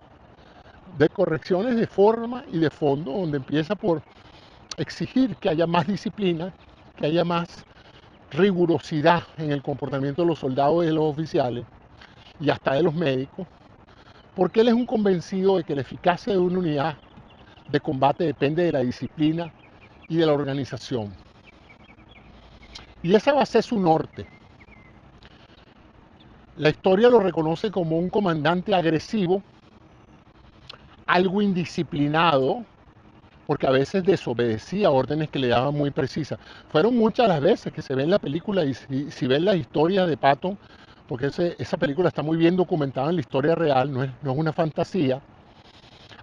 de correcciones de forma y de fondo, donde empieza por exigir que haya más disciplina, que haya más rigurosidad en el comportamiento de los soldados y de los oficiales, y hasta de los médicos, porque él es un convencido de que la eficacia de una unidad de combate depende de la disciplina y de la organización. Y esa va a ser su norte. La historia lo reconoce como un comandante agresivo, algo indisciplinado, porque a veces desobedecía órdenes que le daban muy precisas. Fueron muchas las veces que se ve en la película, y si ven la historia de Patton, porque esa película está muy bien documentada en la historia real, no es una fantasía.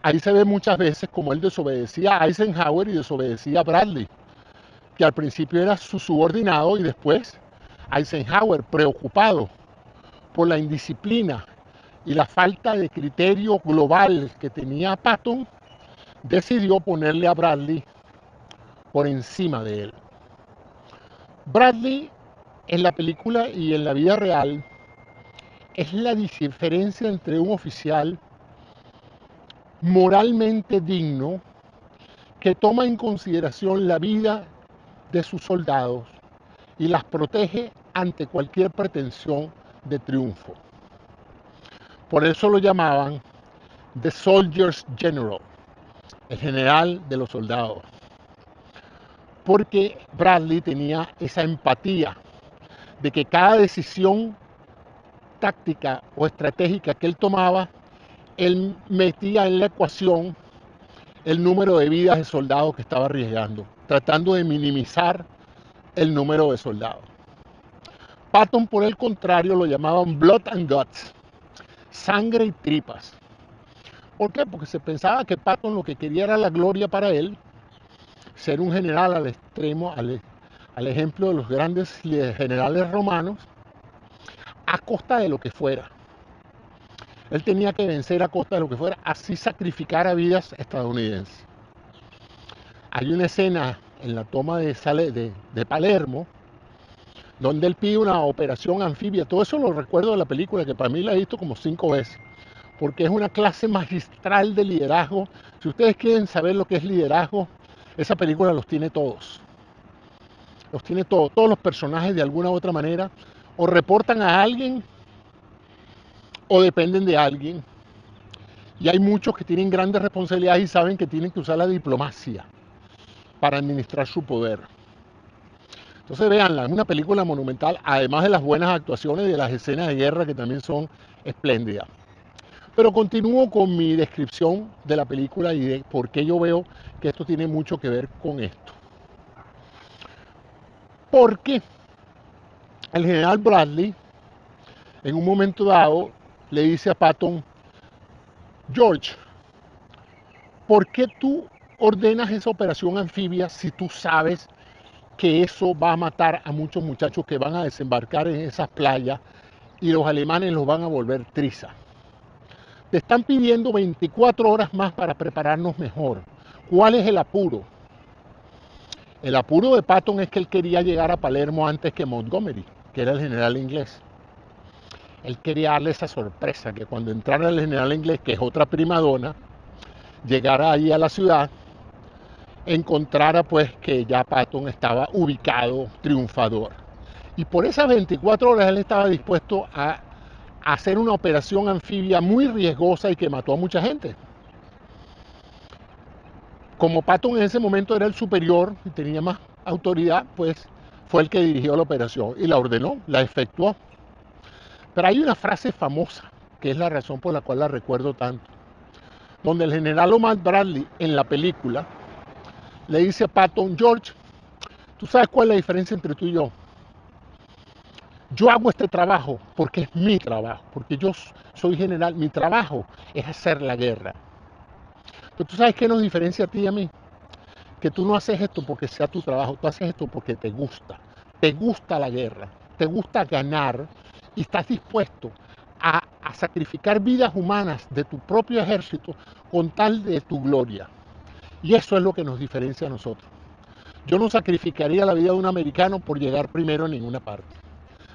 Ahí se ve muchas veces como él desobedecía a Eisenhower y desobedecía a Bradley, que al principio era su subordinado y después Eisenhower, preocupado por la indisciplina y la falta de criterio global que tenía Patton, decidió ponerle a Bradley por encima de él. Bradley en la película y en la vida real es la diferencia entre un oficial moralmente digno que toma en consideración la vida de sus soldados y las protege ante cualquier pretensión de triunfo. Por eso lo llamaban The Soldier's General, el general de los soldados, porque Bradley tenía esa empatía de que cada decisión táctica o estratégica que él tomaba, él metía en la ecuación el número de vidas de soldados que estaba arriesgando, tratando de minimizar el número de soldados. Patton, por el contrario, lo llamaban Blood and Guts, sangre y tripas. ¿Por qué? Porque se pensaba que Patton lo que quería era la gloria para él, ser un general al extremo, al ejemplo de los grandes generales romanos, a costa de lo que fuera. Él tenía que vencer a costa de lo que fuera, así sacrificara vidas estadounidenses. Hay una escena en la toma de Palermo, donde él pide una operación anfibia. Todo eso lo recuerdo de la película, que para mí la he visto como 5 veces, porque es una clase magistral de liderazgo. Si ustedes quieren saber lo que es liderazgo, esa película los tiene todos. Los tiene todos. Todos los personajes de alguna u otra manera o reportan a alguien o dependen de alguien. Y hay muchos que tienen grandes responsabilidades y saben que tienen que usar la diplomacia para administrar su poder. Entonces véanla, es una película monumental, además de las buenas actuaciones y de las escenas de guerra que también son espléndidas. Pero continúo con mi descripción de la película y de por qué yo veo que esto tiene mucho que ver con esto. Porque el general Bradley, en un momento dado, le dice a Patton: George, ¿por qué tú ordenas esa operación anfibia si tú sabes que eso va a matar a muchos muchachos que van a desembarcar en esas playas y los alemanes los van a volver triza? Te están pidiendo 24 horas más para prepararnos mejor. ¿Cuál es el apuro? El apuro de Patton es que él quería llegar a Palermo antes que Montgomery, que era el general inglés. Él quería darle esa sorpresa, que cuando entrara el general inglés, que es otra primadona, llegara allí a la ciudad, encontrara pues que ya Patton estaba ubicado, triunfador. Y por esas 24 horas él estaba dispuesto a hacer una operación anfibia muy riesgosa y que mató a mucha gente. Como Patton en ese momento era el superior y tenía más autoridad, pues fue el que dirigió la operación y la ordenó, la efectuó. Pero hay una frase famosa, que es la razón por la cual la recuerdo tanto, donde el general Omar Bradley en la película le dice a Patton: George, ¿tú sabes cuál es la diferencia entre tú y yo? Yo hago este trabajo porque es mi trabajo, porque yo soy general, mi trabajo es hacer la guerra. Pero tú sabes qué nos diferencia a ti y a mí, que tú no haces esto porque sea tu trabajo, tú haces esto porque te gusta la guerra, te gusta ganar y estás dispuesto a sacrificar vidas humanas de tu propio ejército con tal de tu gloria. Y eso es lo que nos diferencia a nosotros. Yo no sacrificaría la vida de un americano por llegar primero en ninguna parte,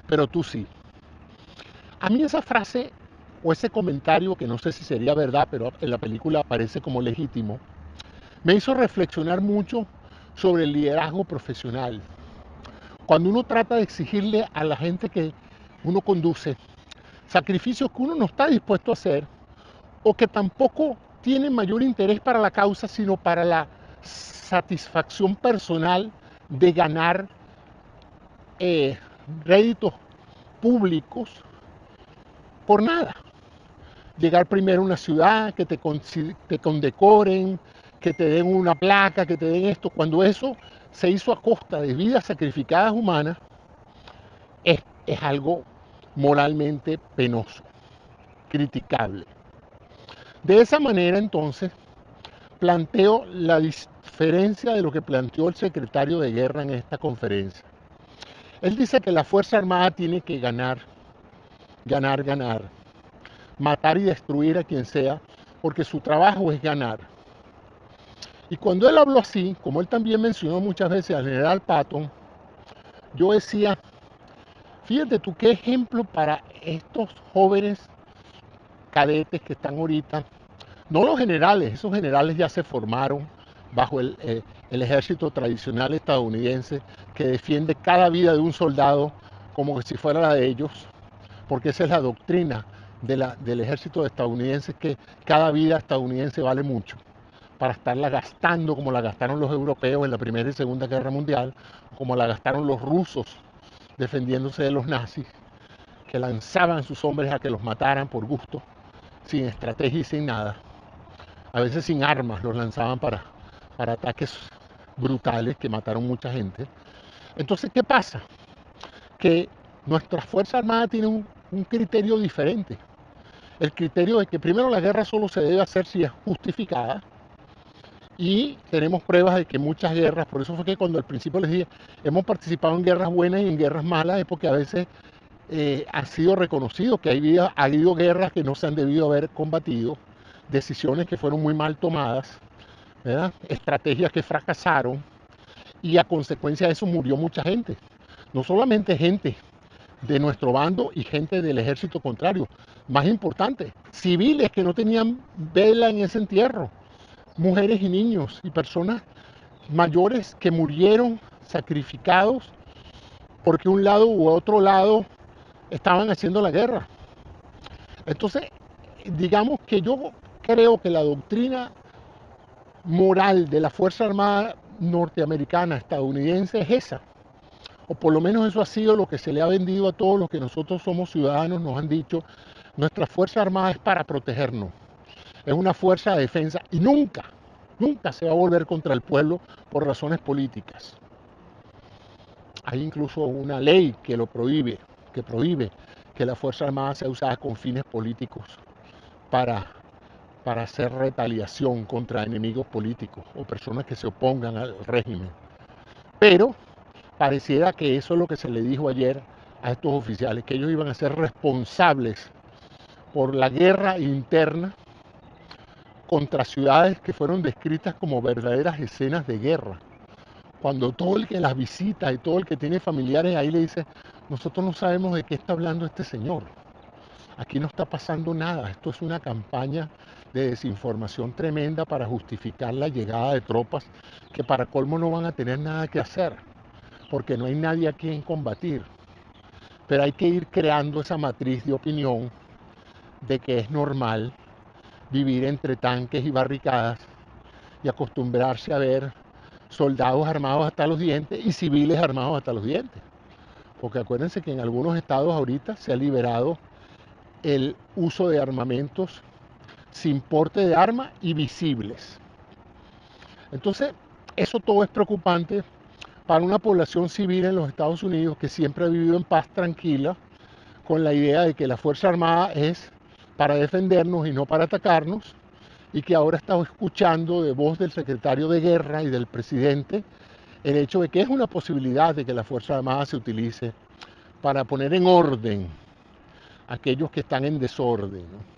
pero tú sí. A mí esa frase o ese comentario, que no sé si sería verdad, pero en la película aparece como legítimo, me hizo reflexionar mucho sobre el liderazgo profesional. Cuando uno trata de exigirle a la gente que uno conduce sacrificios que uno no está dispuesto a hacer o que tampoco tienen mayor interés para la causa, sino para la satisfacción personal de ganar réditos públicos por nada. Llegar primero a una ciudad, que te condecoren, que te den una placa, que te den esto, cuando eso se hizo a costa de vidas sacrificadas humanas, es algo moralmente penoso, criticable. De esa manera, entonces, planteo la diferencia de lo que planteó el secretario de Guerra en esta conferencia. Él dice que la Fuerza Armada tiene que ganar, ganar, ganar, matar y destruir a quien sea, porque su trabajo es ganar. Y cuando él habló así, como él también mencionó muchas veces al general Patton, yo decía: fíjate tú qué ejemplo para estos jóvenes cadetes que están ahorita, no los generales, esos generales ya se formaron, bajo el ejército tradicional estadounidense que defiende cada vida de un soldado como si fuera la de ellos, porque esa es la doctrina del ejército estadounidense, que cada vida estadounidense vale mucho, para estarla gastando como la gastaron los europeos en la Primera y Segunda Guerra Mundial, como la gastaron los rusos defendiéndose de los nazis, que lanzaban a sus hombres a que los mataran por gusto, sin estrategia y sin nada. A veces sin armas los lanzaban para ataques brutales que mataron mucha gente. Entonces, ¿qué pasa? Que nuestra Fuerza Armada tiene un criterio diferente. El criterio de que primero la guerra solo se debe hacer si es justificada, y tenemos pruebas de que muchas guerras, por eso fue que cuando al principio les dije, hemos participado en guerras buenas y en guerras malas, es porque a veces ha sido reconocido que ha habido guerras que no se han debido haber combatido, decisiones que fueron muy mal tomadas, ¿verdad? Estrategias que fracasaron, y a consecuencia de eso murió mucha gente. No solamente gente de nuestro bando y gente del ejército contrario, más importante, civiles que no tenían vela en ese entierro, mujeres y niños y personas mayores que murieron sacrificados porque un lado u otro lado estaban haciendo la guerra. Entonces, digamos que yo creo que la doctrina moral de la Fuerza Armada norteamericana, estadounidense, es esa. O por lo menos eso ha sido lo que se le ha vendido a todos los que nosotros somos ciudadanos, nos han dicho, nuestra Fuerza Armada es para protegernos. Es una fuerza de defensa y nunca se va a volver contra el pueblo por razones políticas. Hay incluso una ley que prohíbe que la Fuerza Armada sea usada con fines políticos para, para hacer retaliación contra enemigos políticos o personas que se opongan al régimen. Pero pareciera que eso es lo que se le dijo ayer a estos oficiales, que ellos iban a ser responsables por la guerra interna contra ciudades que fueron descritas como verdaderas escenas de guerra. Cuando todo el que las visita y todo el que tiene familiares ahí le dice, nosotros no sabemos de qué está hablando este señor. Aquí no está pasando nada. Esto es una campaña de desinformación tremenda para justificar la llegada de tropas que para colmo no van a tener nada que hacer, porque no hay nadie a quien combatir. Pero hay que ir creando esa matriz de opinión de que es normal vivir entre tanques y barricadas y acostumbrarse a ver soldados armados hasta los dientes y civiles armados hasta los dientes. Porque acuérdense que en algunos estados ahorita se ha liberado el uso de armamentos sin porte de arma y visibles. Entonces, eso todo es preocupante para una población civil en los Estados Unidos que siempre ha vivido en paz tranquila, con la idea de que la Fuerza Armada es para defendernos y no para atacarnos, y que ahora estamos escuchando de voz del secretario de Guerra y del presidente el hecho de que es una posibilidad de que la Fuerza Armada se utilice para poner en orden a aquellos que están en desorden, ¿no?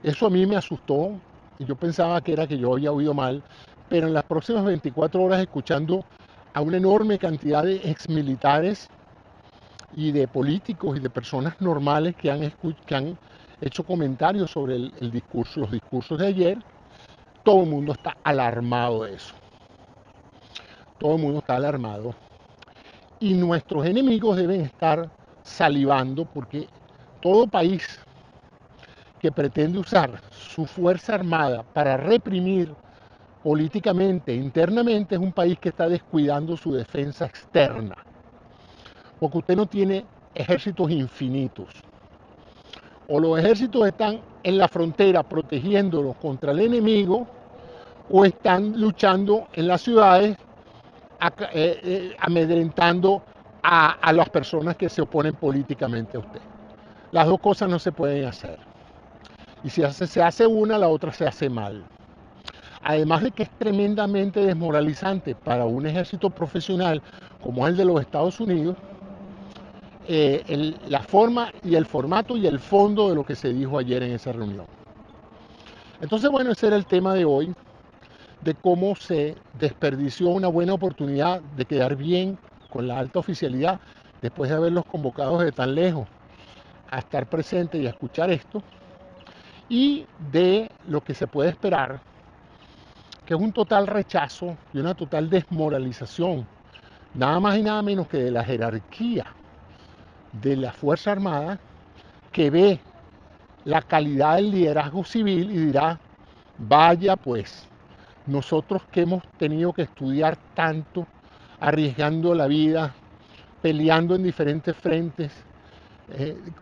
Eso a mí me asustó y yo pensaba que era que yo había oído mal, pero en las próximas 24 horas escuchando a una enorme cantidad de exmilitares y de políticos y de personas normales que han hecho comentarios sobre los discursos de ayer, todo el mundo está alarmado de eso. Todo el mundo está alarmado. Y nuestros enemigos deben estar salivando porque todo país que pretende usar su fuerza armada para reprimir políticamente, internamente, es un país que está descuidando su defensa externa. Porque usted no tiene ejércitos infinitos. O los ejércitos están en la frontera protegiéndolos contra el enemigo, o están luchando en las ciudades amedrentando a las personas que se oponen políticamente a usted. Las dos cosas no se pueden hacer. Y si se hace una, la otra se hace mal. Además de que es tremendamente desmoralizante para un ejército profesional como el de los Estados Unidos, la forma y el formato y el fondo de lo que se dijo ayer en esa reunión. Entonces, bueno, ese era el tema de hoy, de cómo se desperdició una buena oportunidad de quedar bien con la alta oficialidad después de haberlos convocado de tan lejos a estar presente y a escuchar esto, y de lo que se puede esperar, que es un total rechazo y una total desmoralización, nada más y nada menos que de la jerarquía de la Fuerza Armada, que ve la calidad del liderazgo civil y dirá, vaya pues, nosotros que hemos tenido que estudiar tanto, arriesgando la vida, peleando en diferentes frentes,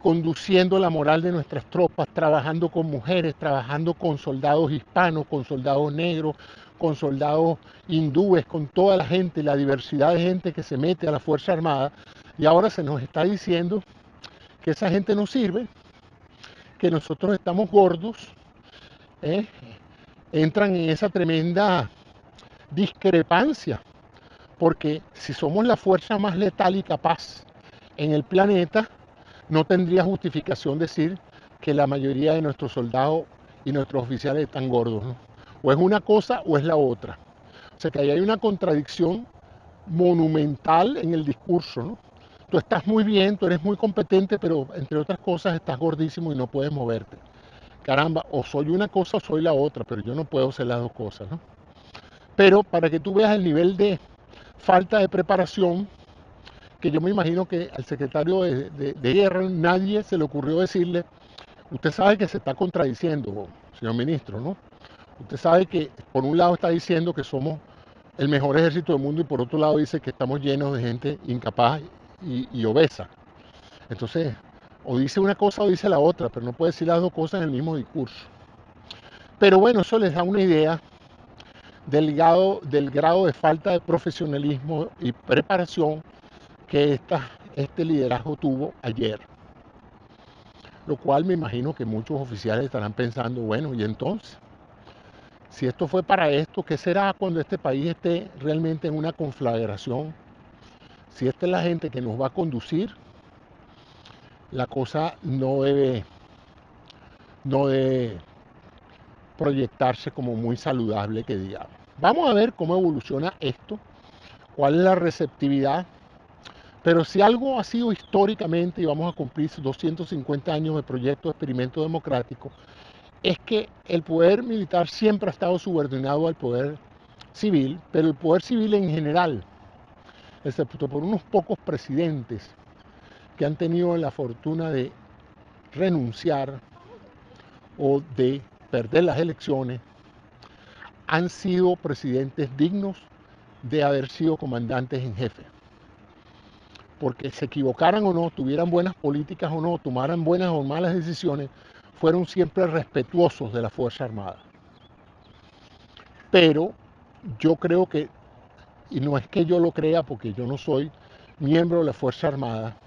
conduciendo la moral de nuestras tropas, trabajando con mujeres, trabajando con soldados hispanos, con soldados negros, con soldados hindúes, con toda la gente, la diversidad de gente que se mete a la Fuerza Armada, y ahora se nos está diciendo que esa gente no sirve, que nosotros estamos gordos, ¿eh? Entran en esa tremenda discrepancia, porque si somos la fuerza más letal y capaz en el planeta, no tendría justificación decir que la mayoría de nuestros soldados y nuestros oficiales están gordos, ¿no? O es una cosa o es la otra. O sea que ahí hay una contradicción monumental en el discurso, ¿no? Tú estás muy bien, tú eres muy competente, pero entre otras cosas estás gordísimo y no puedes moverte. Caramba, o soy una cosa o soy la otra, pero yo no puedo ser las dos cosas, ¿no? Pero para que tú veas el nivel de falta de preparación, que yo me imagino que al secretario de Guerra nadie se le ocurrió decirle, usted sabe que se está contradiciendo, señor ministro, ¿no? Usted sabe que por un lado está diciendo que somos el mejor ejército del mundo y por otro lado dice que estamos llenos de gente incapaz y obesa. Entonces, o dice una cosa o dice la otra, pero no puede decir las dos cosas en el mismo discurso. Pero bueno, eso les da una idea del grado de falta de profesionalismo y preparación que este liderazgo tuvo ayer. Lo cual me imagino que muchos oficiales estarán pensando, bueno, y entonces, si esto fue para esto, ¿qué será cuando este país esté realmente en una conflagración? Si esta es la gente que nos va a conducir, la cosa no debe proyectarse como muy saludable, que digamos. Vamos a ver cómo evoluciona esto, cuál es la receptividad, pero si algo ha sido históricamente, y vamos a cumplir 250 años de proyecto de experimento democrático, es que el poder militar siempre ha estado subordinado al poder civil, pero el poder civil en general, excepto por unos pocos presidentes que han tenido la fortuna de renunciar o de perder las elecciones, han sido presidentes dignos de haber sido comandantes en jefe. Porque se equivocaran o no, tuvieran buenas políticas o no, tomaran buenas o malas decisiones, fueron siempre respetuosos de la Fuerza Armada. Pero yo creo que, y no es que yo lo crea porque yo no soy miembro de la Fuerza Armada,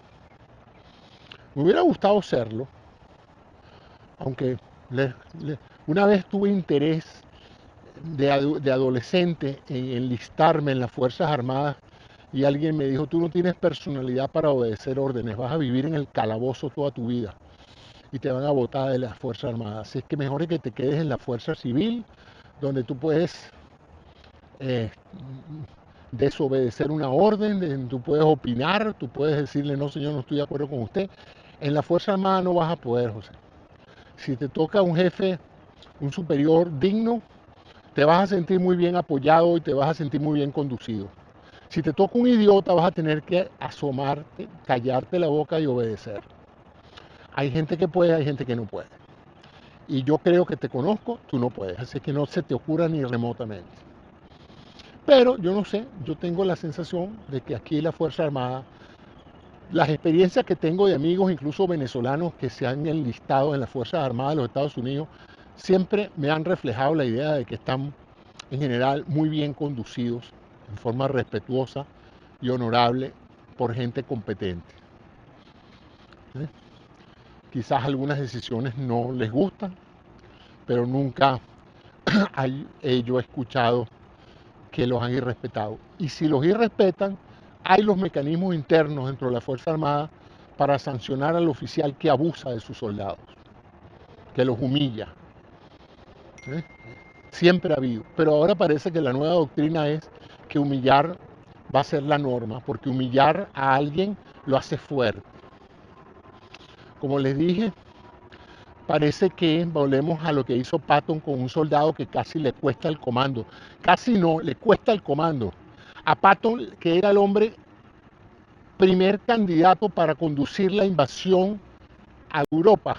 me hubiera gustado serlo, aunque una vez tuve interés de adolescente en enlistarme en las Fuerzas Armadas y alguien me dijo, tú no tienes personalidad para obedecer órdenes, vas a vivir en el calabozo toda tu vida y te van a botar de las Fuerzas Armadas. Así es que mejor es que te quedes en la Fuerza Civil, donde tú puedes eh, desobedecer una orden, tú puedes opinar, tú puedes decirle, no señor, no estoy de acuerdo con usted. En la Fuerza Armada no vas a poder, José. Si te toca un jefe, un superior digno, te vas a sentir muy bien apoyado y te vas a sentir muy bien conducido. Si te toca un idiota, vas a tener que asomarte, callarte la boca y obedecer. Hay gente que puede, hay gente que no puede. Y yo creo que te conozco, tú no puedes. Así que no se te ocurra ni remotamente. Pero yo no sé, yo tengo la sensación de que aquí la Fuerza Armada, las experiencias que tengo de amigos, incluso venezolanos que se han enlistado en las Fuerzas Armadas de los Estados Unidos, siempre me han reflejado la idea de que están en general muy bien conducidos, en forma respetuosa y honorable por gente competente. ¿Eh? Quizás algunas decisiones no les gustan, pero nunca yo he escuchado que los han irrespetado. Y si los irrespetan, hay los mecanismos internos dentro de la Fuerza Armada para sancionar al oficial que abusa de sus soldados, que los humilla. ¿Eh? Siempre ha habido. Pero ahora parece que la nueva doctrina es que humillar va a ser la norma, porque humillar a alguien lo hace fuerte. Como les dije, parece que volvemos a lo que hizo Patton con un soldado que casi le cuesta el comando. Casi no, le cuesta el comando. A Patton, que era el hombre primer candidato para conducir la invasión a Europa,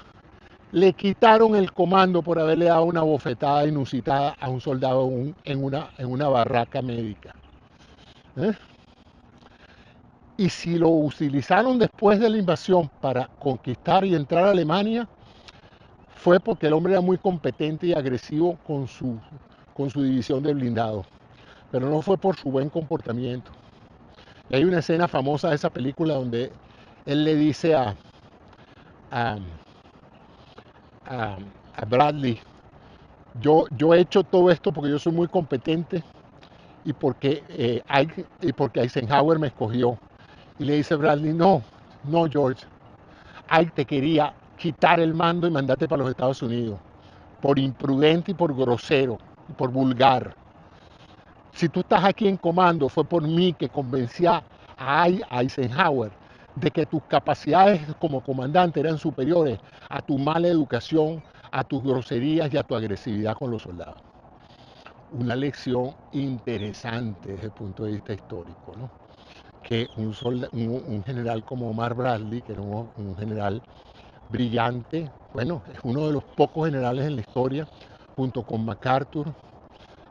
le quitaron el comando por haberle dado una bofetada inusitada a un soldado en una barraca médica. ¿Eh? Y si lo utilizaron después de la invasión para conquistar y entrar a Alemania, fue porque el hombre era muy competente y agresivo con su división de blindados, pero no fue por su buen comportamiento. Y hay una escena famosa de esa película donde él le dice a, a, a Bradley, yo he hecho todo esto porque yo soy muy competente y porque Eisenhower me escogió. Y le dice Bradley, no George, Ike te quería quitar el mando y mandarte para los Estados Unidos, por imprudente y por grosero y por vulgar. Si tú estás aquí en comando, fue por mí que convencí a Eisenhower de que tus capacidades como comandante eran superiores a tu mala educación, a tus groserías y a tu agresividad con los soldados. Una lección interesante desde el punto de vista histórico, ¿no? Que un general como Omar Bradley, que era un general brillante, bueno, es uno de los pocos generales en la historia, junto con MacArthur,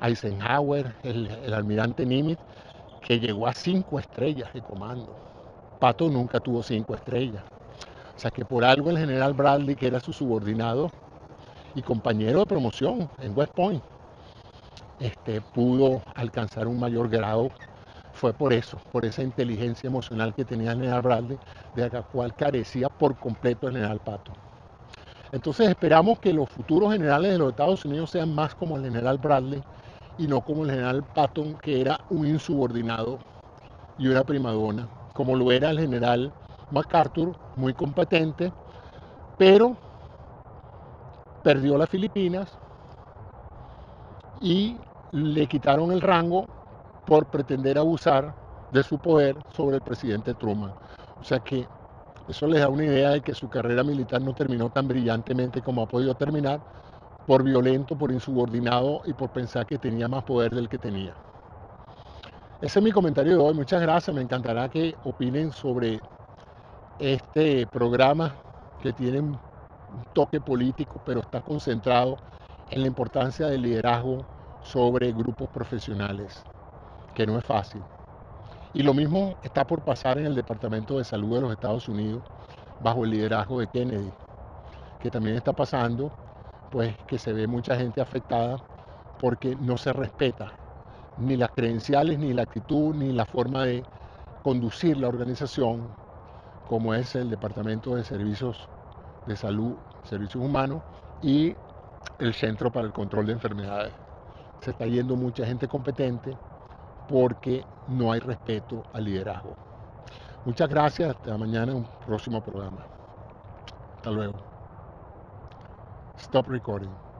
Eisenhower, el almirante Nimitz, que llegó a 5 estrellas de comando. Pato nunca tuvo 5 estrellas. O sea que por algo el general Bradley, que era su subordinado y compañero de promoción en West Point, pudo alcanzar un mayor grado. Fue por eso, por esa inteligencia emocional que tenía el general Bradley, de la cual carecía por completo el general Patton. Entonces esperamos que los futuros generales de los Estados Unidos sean más como el general Bradley y no como el general Patton, que era un insubordinado y una primadona, como lo era el general MacArthur, muy competente, pero perdió las Filipinas y le quitaron el rango por pretender abusar de su poder sobre el presidente Truman. O sea que eso les da una idea de que su carrera militar no terminó tan brillantemente como ha podido terminar, por violento, por insubordinado y por pensar que tenía más poder del que tenía. Ese es mi comentario de hoy. Muchas gracias. Me encantará que opinen sobre este programa que tiene un toque político, pero está concentrado en la importancia del liderazgo sobre grupos profesionales, que no es fácil. Y lo mismo está por pasar en el Departamento de Salud de los Estados Unidos, bajo el liderazgo de Kennedy, que también está pasando, pues que se ve mucha gente afectada porque no se respeta ni las credenciales, ni la actitud, ni la forma de conducir la organización, como es el Departamento de Servicios de Salud, Servicios Humanos y el Centro para el Control de Enfermedades. Se está yendo mucha gente competente porque no hay respeto al liderazgo. Muchas gracias. Hasta mañana en un próximo programa. Hasta luego. Stop recording.